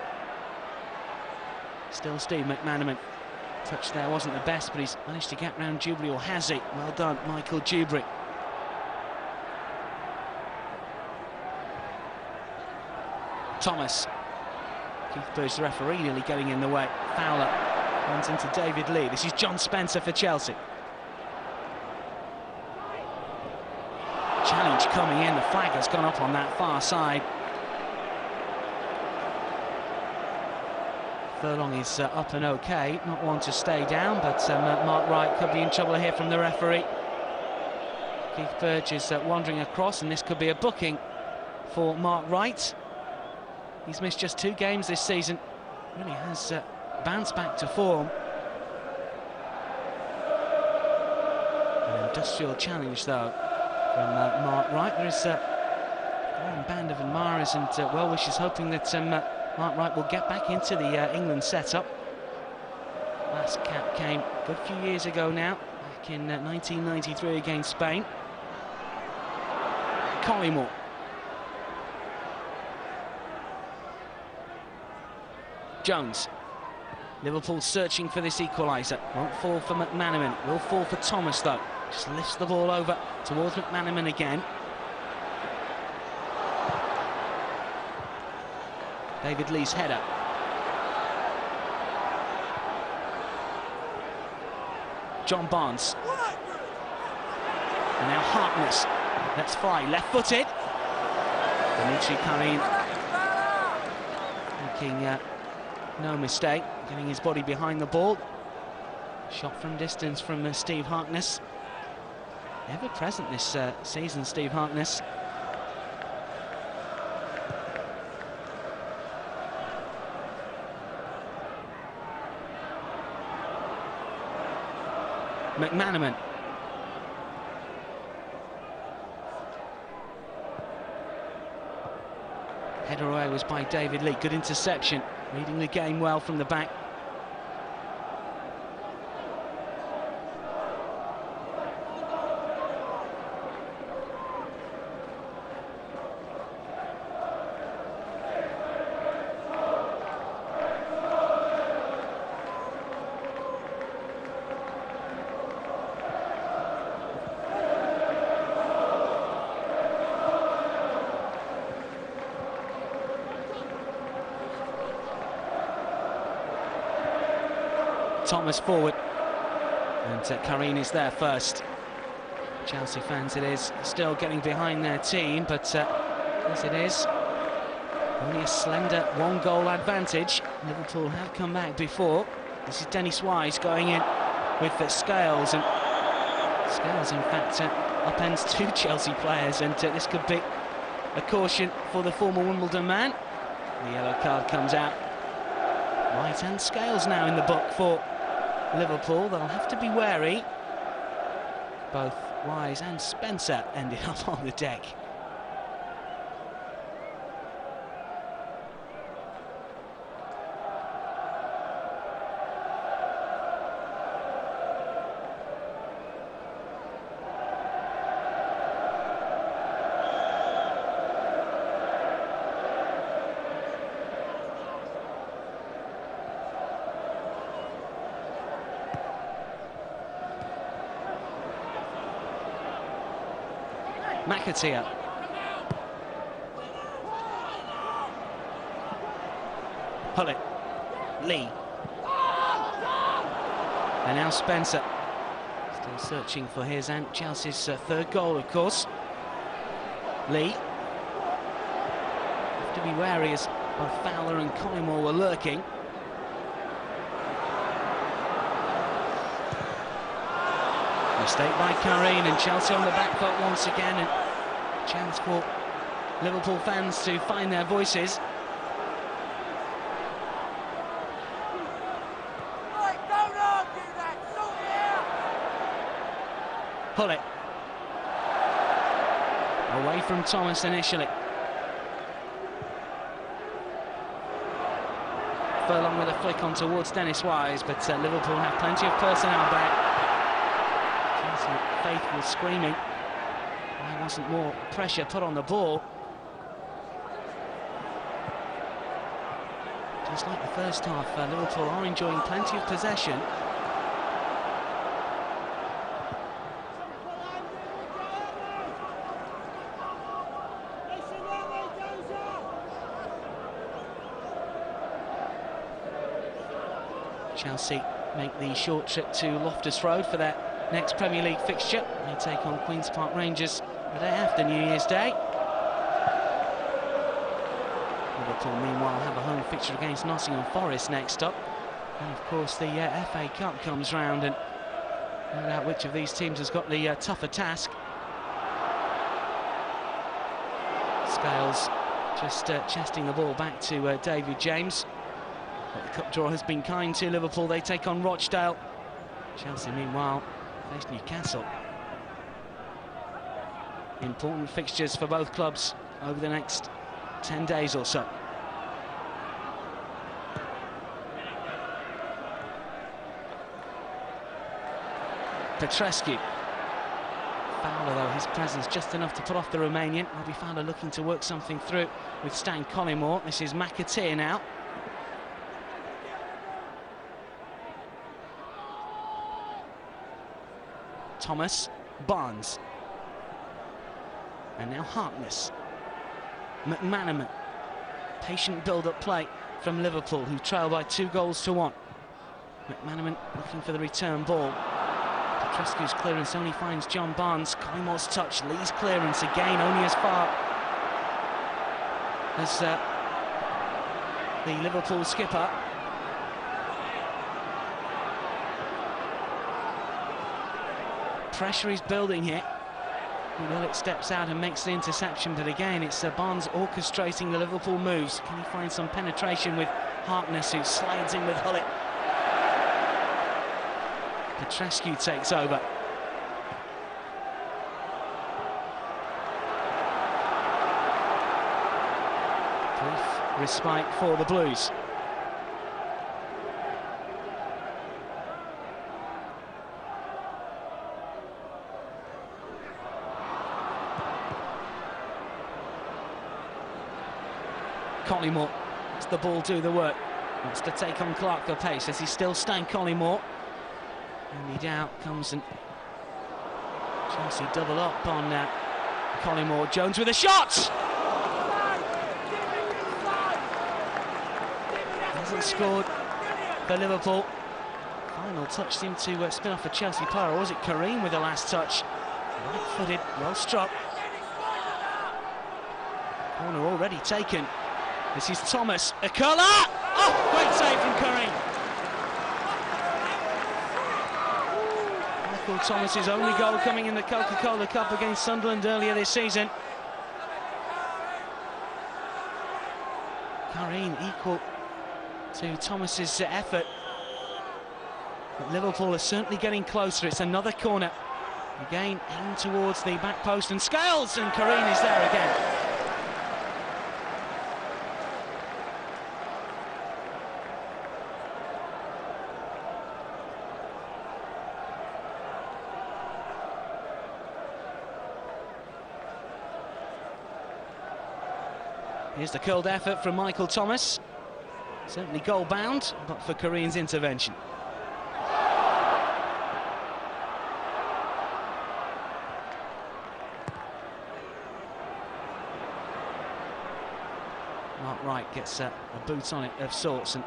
Still Steve McManaman. Touch there wasn't the best, but he's managed to get round Dewberry, or has he? Well done, Michael Dewberry. Thomas. Keith Burge, the referee, nearly getting in the way. Fowler runs into David Lee. This is John Spencer for Chelsea. Challenge coming in. The flag has gone up on that far side. Furlong is up and okay. Not one to stay down, but Mark Wright could be in trouble here from the referee. Keith Burge is wandering across, and this could be a booking for Mark Wright. He's missed just 2 games this season. Really has bounced back to form. industrial challenge, though, from Mark Wright. There is a long band of admirers and well-wishers hoping that Mark Wright will get back into the England setup. Last cap came a good few years ago now, back in 1993 against Spain. Collymore. Jones. Liverpool searching for this equaliser. Won't fall for McManaman. Will fall for Thomas, though. Just lifts the ball over towards McManaman again. David Lee's header. John Barnes. And now Harkness. Let's fly. Left-footed. Dimitri Karin making no mistake, getting his body behind the ball. Shot from distance from Steve Harkness. Ever present this season, Steve Harkness. McManaman. Header away was by David Lee. Good interception. Reading the game well from the back. Thomas forward, and Karin is there first. Chelsea fans, it is still getting behind their team, but as it is, only a slender one-goal advantage. Liverpool have come back before. This is Dennis Wise going in with Scales, and Scales, in fact, upends two Chelsea players, and this could be a caution for the former Wimbledon man. The yellow card comes out. Wise and Scales now in the book for Liverpool. They'll have to be wary. Both Wise and Spencer ended up on the deck. McAteer. Pullet. Lee. And now Spencer. Still searching for his and Chelsea's third goal, of course. Lee. Have to be wary as both Fowler and Collymore were lurking. Mistake by Karin, and Chelsea on the back foot once again, and a chance for Liverpool fans to find their voices. Pull it. Away from Thomas initially. Furlong with a flick on towards Dennis Wise, but Liverpool have plenty of personnel back. Faithful screaming. Why wasn't more pressure put on the ball? Just like the first half, Liverpool are enjoying plenty of possession. Chelsea make the short trip to Loftus Road for their next Premier League fixture. They take on Queen's Park Rangers the day after New Year's Day. Liverpool, meanwhile, have a home fixture against Nottingham Forest next up. And, of course, the FA Cup comes round, and no doubt which of these teams has got the tougher task. Scales just chesting the ball back to David James. But the cup draw has been kind to Liverpool. They take on Rochdale. Chelsea, meanwhile, face Newcastle. Important fixtures for both clubs over the next 10 days or so. Petrescu. Fowler, though, his presence just enough to put off the Romanian. Robbie Fowler looking to work something through with Stan Collymore. This is McAteer now. Thomas, Barnes. And now Harkness. McManaman. Patient build-up play from Liverpool, who trail by 2-1. McManaman looking for the return ball. Petrescu's clearance only finds John Barnes. Collimore's touch, Lee's clearance again only as far as the Liverpool skipper. Pressure is building here. It steps out and makes the interception, but again it's Barnes orchestrating the Liverpool moves. Can he find some penetration with Harkness, who slides in with Hullet? Petrescu takes over. Brief respite for the Blues. Collymore lets the ball do the work. Wants to take on Clark for pace as he's still Stan Collymore. Only doubt comes and Chelsea double up on Collymore. Jones with a shot! Hasn't scored for Liverpool. Final touch seemed to spin off a Chelsea player, or was it Kareem with the last touch? Right-footed, well struck. Corner already taken. This is Thomas, a curler! Oh, great save from Kareem. Michael Thomas's only goal coming in the Coca-Cola Cup against Sunderland earlier this season. Kareem equal to Thomas's effort. But Liverpool are certainly getting closer. It's another corner. Again, aimed towards the back post, and Scales, and Kareem is there again. Here's the curled effort from Michael Thomas. Certainly goal-bound, but for Kareem's intervention. Mark Wright gets a boot on it of sorts, and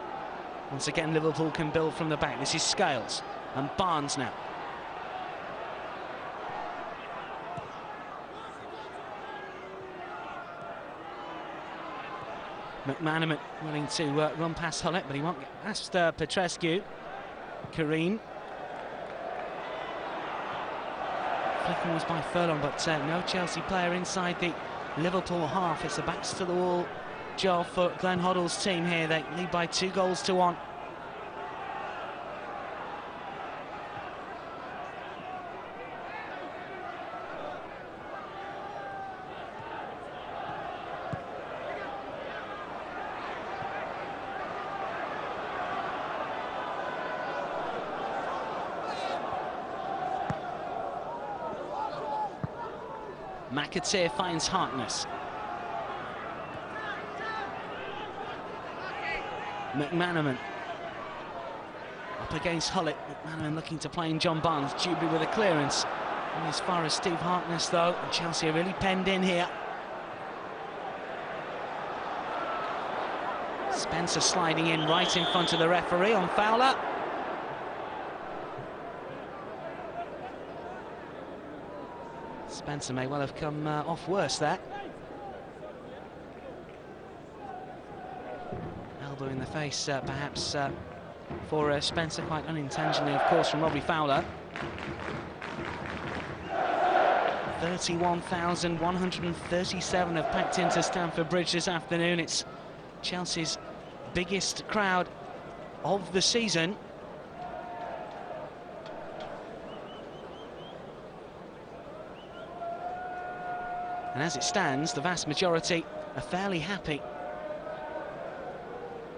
once again Liverpool can build from the back. This is Scales and Barnes now. McManaman willing to run past Hullet, but he won't get past Petrescu. Kareem. Flicking was by Furlong, but no Chelsea player inside the Liverpool half. It's a backs to the wall job for Glenn Hoddle's team here. They lead by 2-1. McAteer finds Harkness. McManaman up against Hullet. McManaman looking to play in John Barnes. Dewberry with a clearance. And as far as Steve Harkness, though, and Chelsea are really penned in here. Spencer sliding in right in front of the referee on Fowler. Spencer may well have come off worse there. Elbow in the face, perhaps, for Spencer, quite unintentionally, of course, from Robbie Fowler. 31,137 have packed into Stamford Bridge this afternoon. It's Chelsea's biggest crowd of the season. And as it stands, the vast majority are fairly happy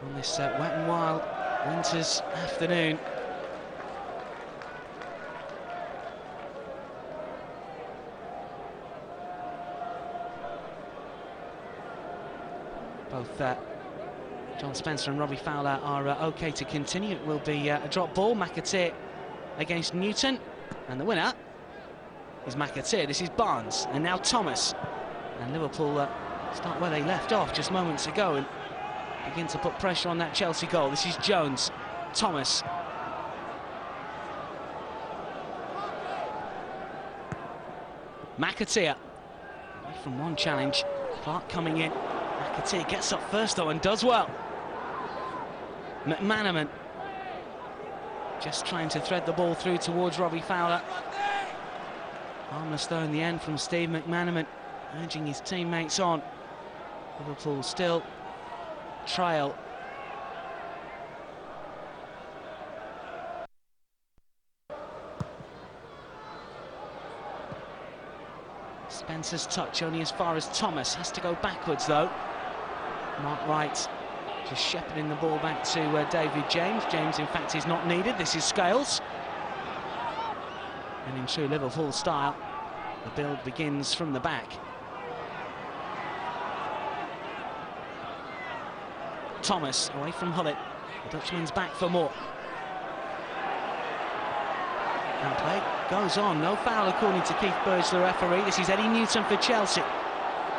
on this wet and wild winter's afternoon. Both John Spencer and Robbie Fowler are OK to continue. It will be a drop ball. McAteer against Newton, and the winner is McAteer. This is Barnes, and now Thomas. And Liverpool start where they left off just moments ago and begin to put pressure on that Chelsea goal. This is Jones, Thomas. McAteer, away from one challenge. Clark coming in. McAteer gets up first though and does well. McManaman just trying to thread the ball through towards Robbie Fowler. Harmless though in the end from Steve McManaman, urging his teammates on. Liverpool still trail. Spencer's touch only as far as Thomas, has to go backwards though. Mark Wright just shepherding the ball back to David James. James in fact is not needed. This is Scales. And in true Liverpool style, the build begins from the back. Thomas away from Hullett. The Dutchman's back for more. And play goes on. No foul according to Keith Burge, the referee. This is Eddie Newton for Chelsea.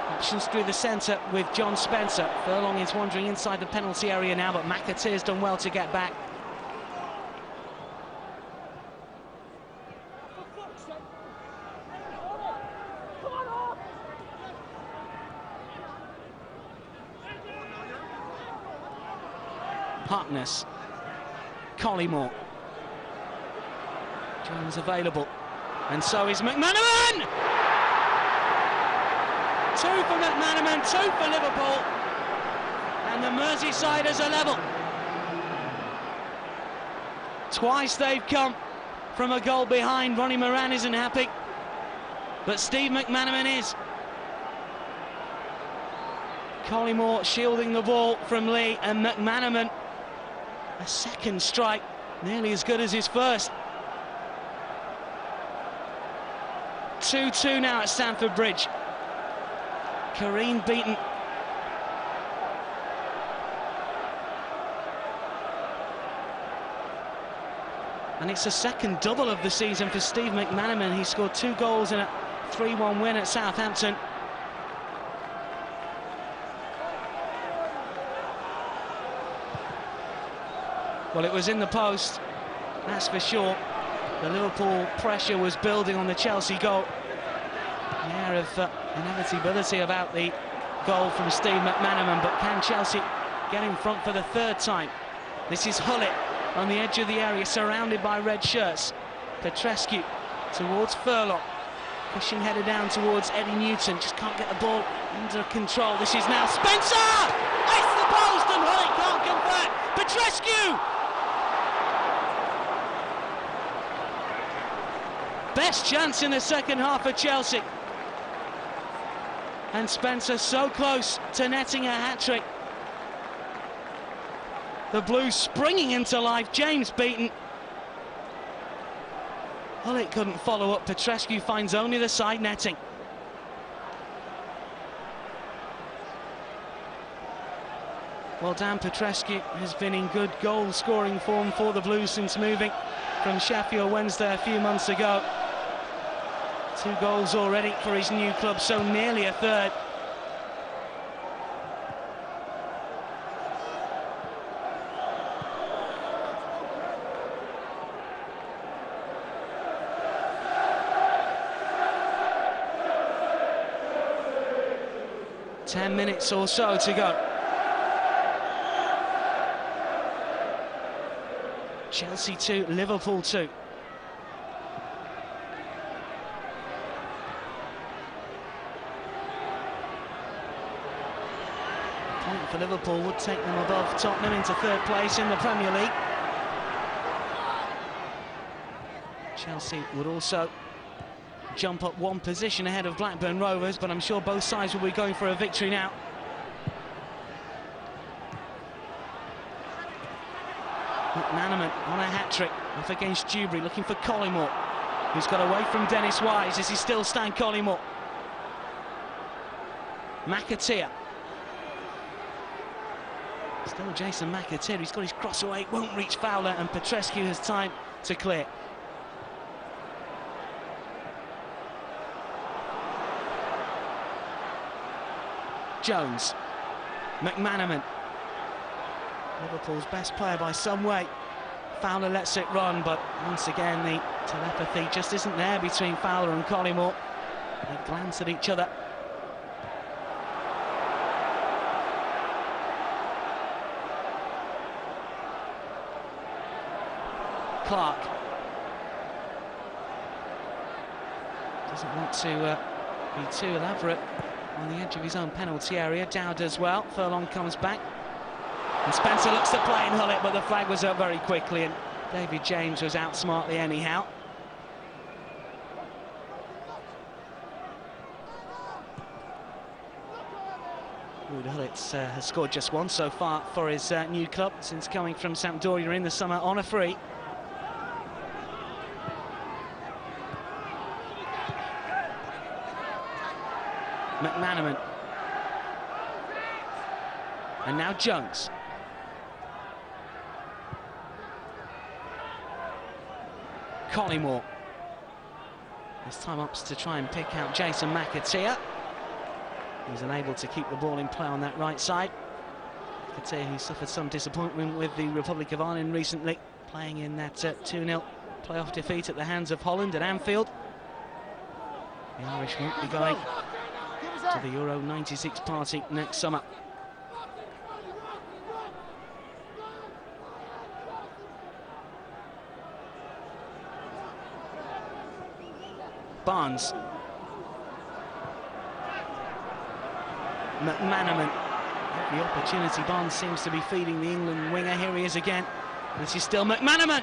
Options through the centre with John Spencer. Furlong is wandering inside the penalty area now, but McAteer's done well to get back. Harkness, Collymore, Jones available, and so is McManaman! 2 for McManaman, 2 for Liverpool, and the Merseysiders are level. Twice they've come from a goal behind. Ronnie Moran isn't happy, but Steve McManaman is. Collymore shielding the ball from Lee, and McManaman, a second strike, nearly as good as his first. 2-2 now at Stamford Bridge. Kareem beaten. And it's a second double of the season for Steve McManaman. He scored 2 goals in a 3-1 win at Southampton. Well, it was in the post, that's for sure. The Liverpool pressure was building on the Chelsea goal. An air of inevitability about the goal from Steve McManaman, but can Chelsea get in front for the 3rd time? This is Hullett on the edge of the area, surrounded by red shirts. Petrescu towards Furlong, pushing header down towards Eddie Newton, just can't get the ball under control. This is now Spencer! It's the post and Hullett can't convert. Petrescu! Best chance in the second half for Chelsea. And Spencer so close to netting a hat-trick. The Blues springing into life. James beaten. Hullett couldn't follow up. Petrescu finds only the side netting. Well, Dan Petrescu has been in good goal-scoring form for the Blues since moving from Sheffield Wednesday a few months ago. 2 goals already for his new club, so nearly a 3rd. Ten minutes or so to go. Chelsea 2, Liverpool 2. Point for Liverpool would take them above Tottenham into 3rd place in the Premier League. Chelsea would also jump up one position ahead of Blackburn Rovers, but I'm sure both sides will be going for a victory now. McManaman on a hat-trick, off against Dewberry, looking for Collymore, who's got away from Dennis Wise. Is he still Stan Collymore? McAteer. Still Jason McAteer, he's got his cross away, won't reach Fowler, and Petrescu has time to clear. Jones. McManaman. Liverpool's best player by some way. Fowler lets it run, but once again the telepathy just isn't there between Fowler and Collymore. They glance at each other. Clark doesn't want to be too elaborate on the edge of his own penalty area. Dowd as well. Furlong comes back. And Spencer looks to play and hull it, but the flag was up very quickly, and David James was out smartly anyhow. Wood Hullett has scored just one so far for his new club since coming from Sampdoria in the summer on a free. McManaman. And now Jones. Collymore. This time ups to try and pick out Jason McAteer. He's unable to keep the ball in play on that right side. McAteer, who suffered some disappointment with the Republic of Ireland recently, playing in that 2-0 playoff defeat at the hands of Holland at Anfield. The Irish won't be going to the Euro '96 party next summer. Barnes. McManaman. Every opportunity Barnes seems to be feeding the England winger. Here he is again. This is still McManaman.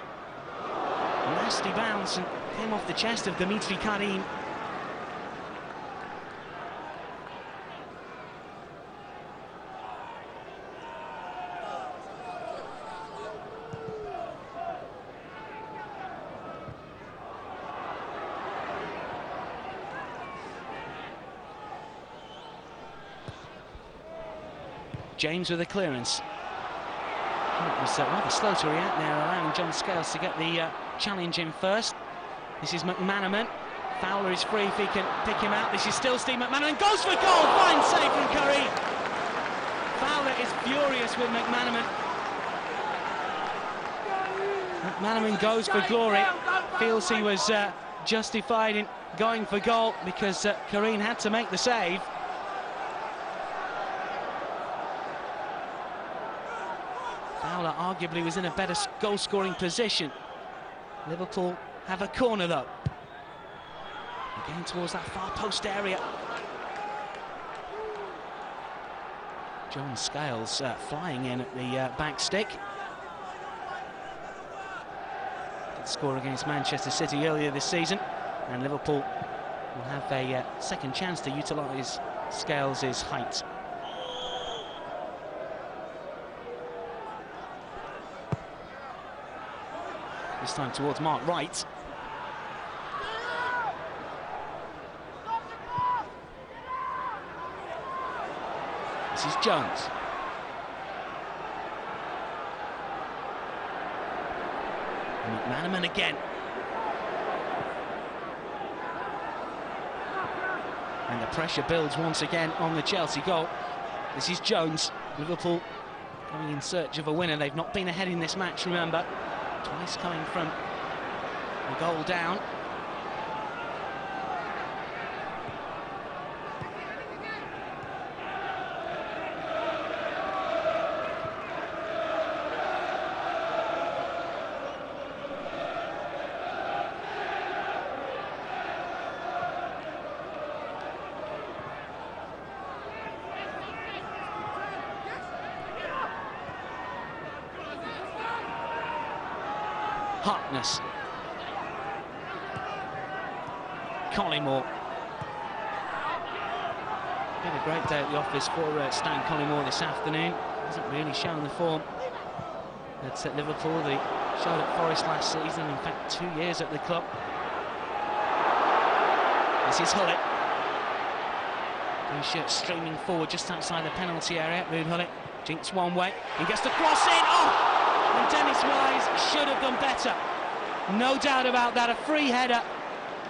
Nasty bounce and came off the chest of Dimitri Karim. James with a clearance. It was rather slow to react there, allowing John Scales to get the challenge in first. This is McManaman. Fowler is free if he can pick him out. This is still Steve McManaman. Goes for goal! Fine save from Curry. Fowler is furious with McManaman. McManaman goes for glory. Feels he was justified in going for goal because Karim had to make the save. Fowler arguably was in a better goal-scoring position. Liverpool have a corner though. Again towards that far post area. John Scales flying in at the back stick. Did score against Manchester City earlier this season, and Liverpool will have a second chance to utilise Scales' height. This time towards Mark Wright. This is Jones. And McManaman again. And the pressure builds once again on the Chelsea goal. This is Jones. Liverpool going in search of a winner. They've not been ahead in this match, remember. Twice coming from a goal down. Harkness. Collymore. Been a great day at the office for Stan Collymore this afternoon. Hasn't really shown the form that's at Liverpool. They showed at Forest last season, in fact 2 years at the club. This is Hullet. Blue shirt streaming forward just outside the penalty area. Ruud Hullet jinks one way and gets the cross in. Oh! And Dennis Wise should have done better. No doubt about that. A free header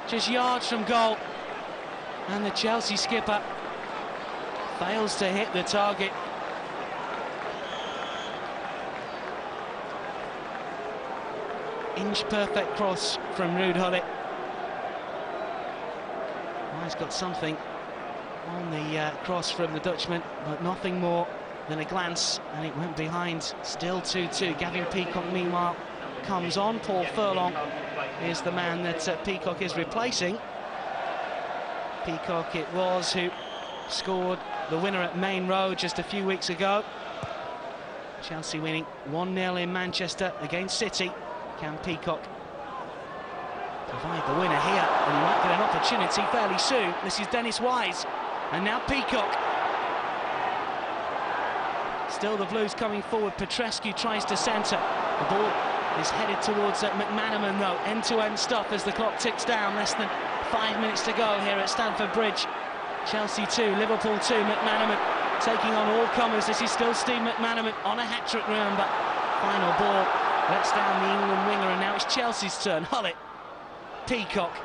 just yards from goal. And the Chelsea skipper fails to hit the target. Inch perfect cross from Ruud Hullet. Wise got something on the cross from the Dutchman, but nothing more than a glance, and it went behind. Still 2-2. Gavin Peacock, meanwhile, comes on. Paul Furlong is the man that Peacock is replacing. Peacock it was who scored the winner at Main Road just a few weeks ago. Chelsea winning 1-0 in Manchester against City. Can Peacock provide the winner here? And he might get an opportunity fairly soon. This is Dennis Wise. And now Peacock. Still the Blues coming forward. Petrescu tries to centre. The ball is headed towards McManaman, though. End-to-end stuff as the clock ticks down. Less than 5 minutes to go here at Stamford Bridge. Chelsea 2, Liverpool 2. McManaman taking on all comers. This is still Steve McManaman on a hat-trick run, but final ball lets down the England winger, and now it's Chelsea's turn. Hullet, Peacock.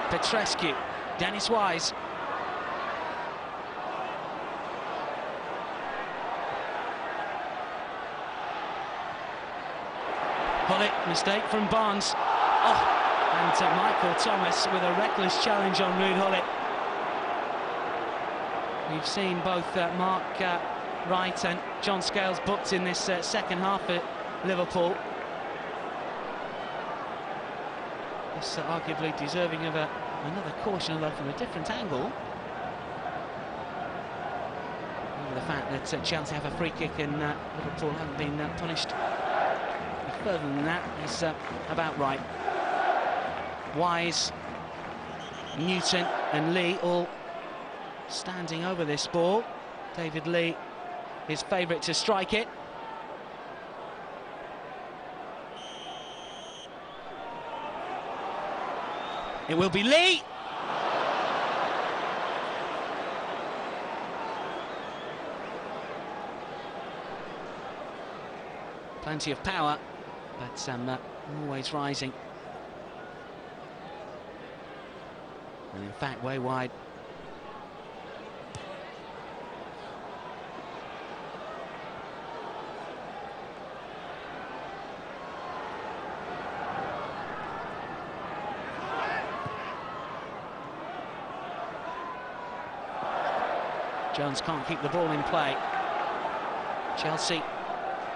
Petrescu, Dennis Wise. Hullet, mistake from Barnes. Oh, and Michael Thomas with a reckless challenge on Ruud Hullet. We've seen both Mark Wright and John Scales booked in this second half at Liverpool. This arguably deserving of another caution, although from a different angle. Over the fact that Chelsea have a free kick and Liverpool haven't been punished further than that is about right. Wise, Newton and Lee all standing over this ball. David Lee, his favourite to strike it. It will be Lee. Plenty of power, but always rising. And in fact, way wide. Jones can't keep the ball in play. Chelsea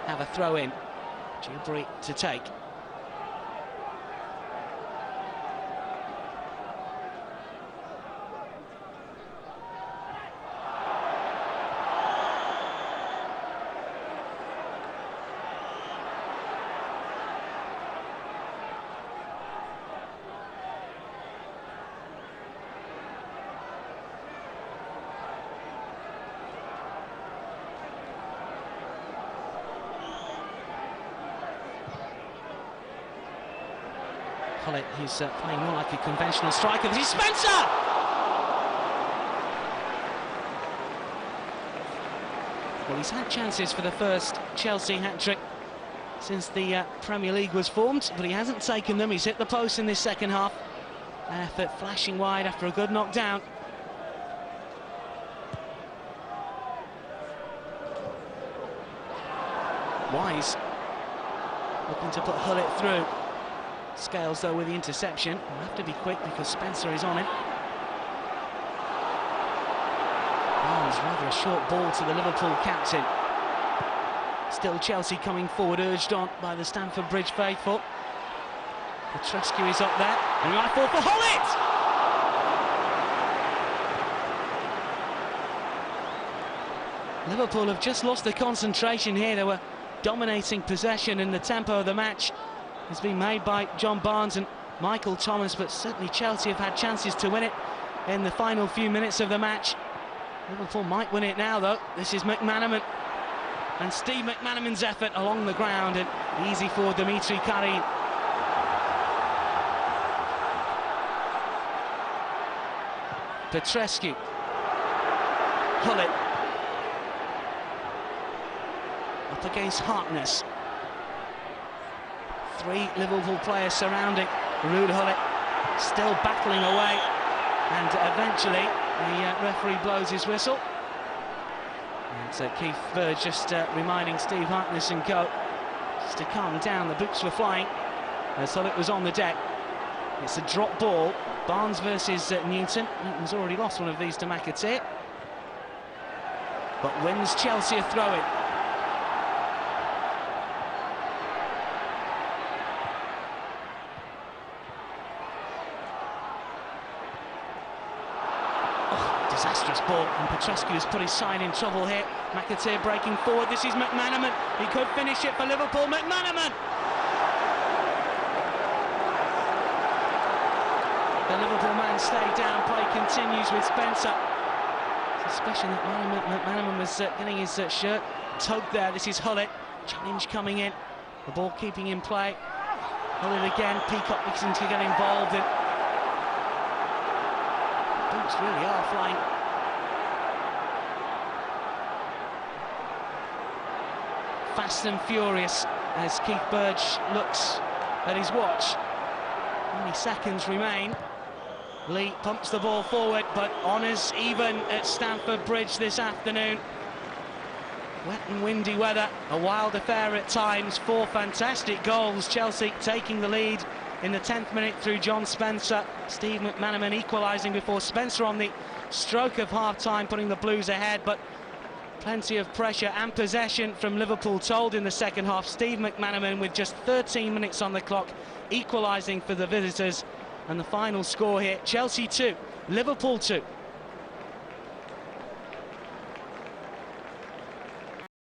have a throw in. Gilbury to take. Hullet, he's playing more like a conventional striker. This is Spencer! Well, he's had chances for the first Chelsea hat-trick since the Premier League was formed, but he hasn't taken them. He's hit the post in this second half. An effort flashing wide after a good knockdown. Wise looking to put Hullet through. Scales, though, with the interception. Will have to be quick because Spencer is on it. Barnes, rather a short ball to the Liverpool captain. Still Chelsea coming forward, urged on by the Stamford Bridge faithful. Petrescu is up there, and he might fall for Hullet! Liverpool have just lost their concentration here. They were dominating possession, and the tempo of the match has been made by John Barnes and Michael Thomas, but certainly Chelsea have had chances to win it in the final few minutes of the match. Liverpool might win it now, though. This is McManaman, and Steve McManaman's effort along the ground, and easy for Dimitri Karin. Petrescu, Hullet, up against Harkness. 3 Liverpool players surrounding Ruud Hullet, still battling away, and eventually the referee blows his whistle. And Keith Bird just reminding Steve Harkness and co just to calm down. The boots were flying as Hullet was on the deck. It's a drop ball. Barnes versus Newton. Newton's already lost one of these to McAteer, but wins Chelsea a throw-in. Disastrous ball, and Petrescu has put his side in trouble here. McAteer breaking forward. This is McManaman. He could finish it for Liverpool. McManaman! The Liverpool man stayed down. Play continues with Spencer. Suspicion that McManaman was getting his shirt tugged there. This is Hullet. Challenge coming in. The ball keeping in play. Hullet again. Peacock looking to get involved. And boots really are flying. Fast and furious as Keith Burge looks at his watch. How many seconds remain? Lee pumps the ball forward, but honours even at Stamford Bridge this afternoon. Wet and windy weather, a wild affair at times. 4 fantastic goals. Chelsea taking the lead in the 10th minute through John Spencer. Steve McManaman equalising before Spencer on the stroke of half-time, putting the Blues ahead, but plenty of pressure and possession from Liverpool told in the second half. Steve McManaman with just 13 minutes on the clock, equalising for the visitors. And the final score here, Chelsea 2, Liverpool 2.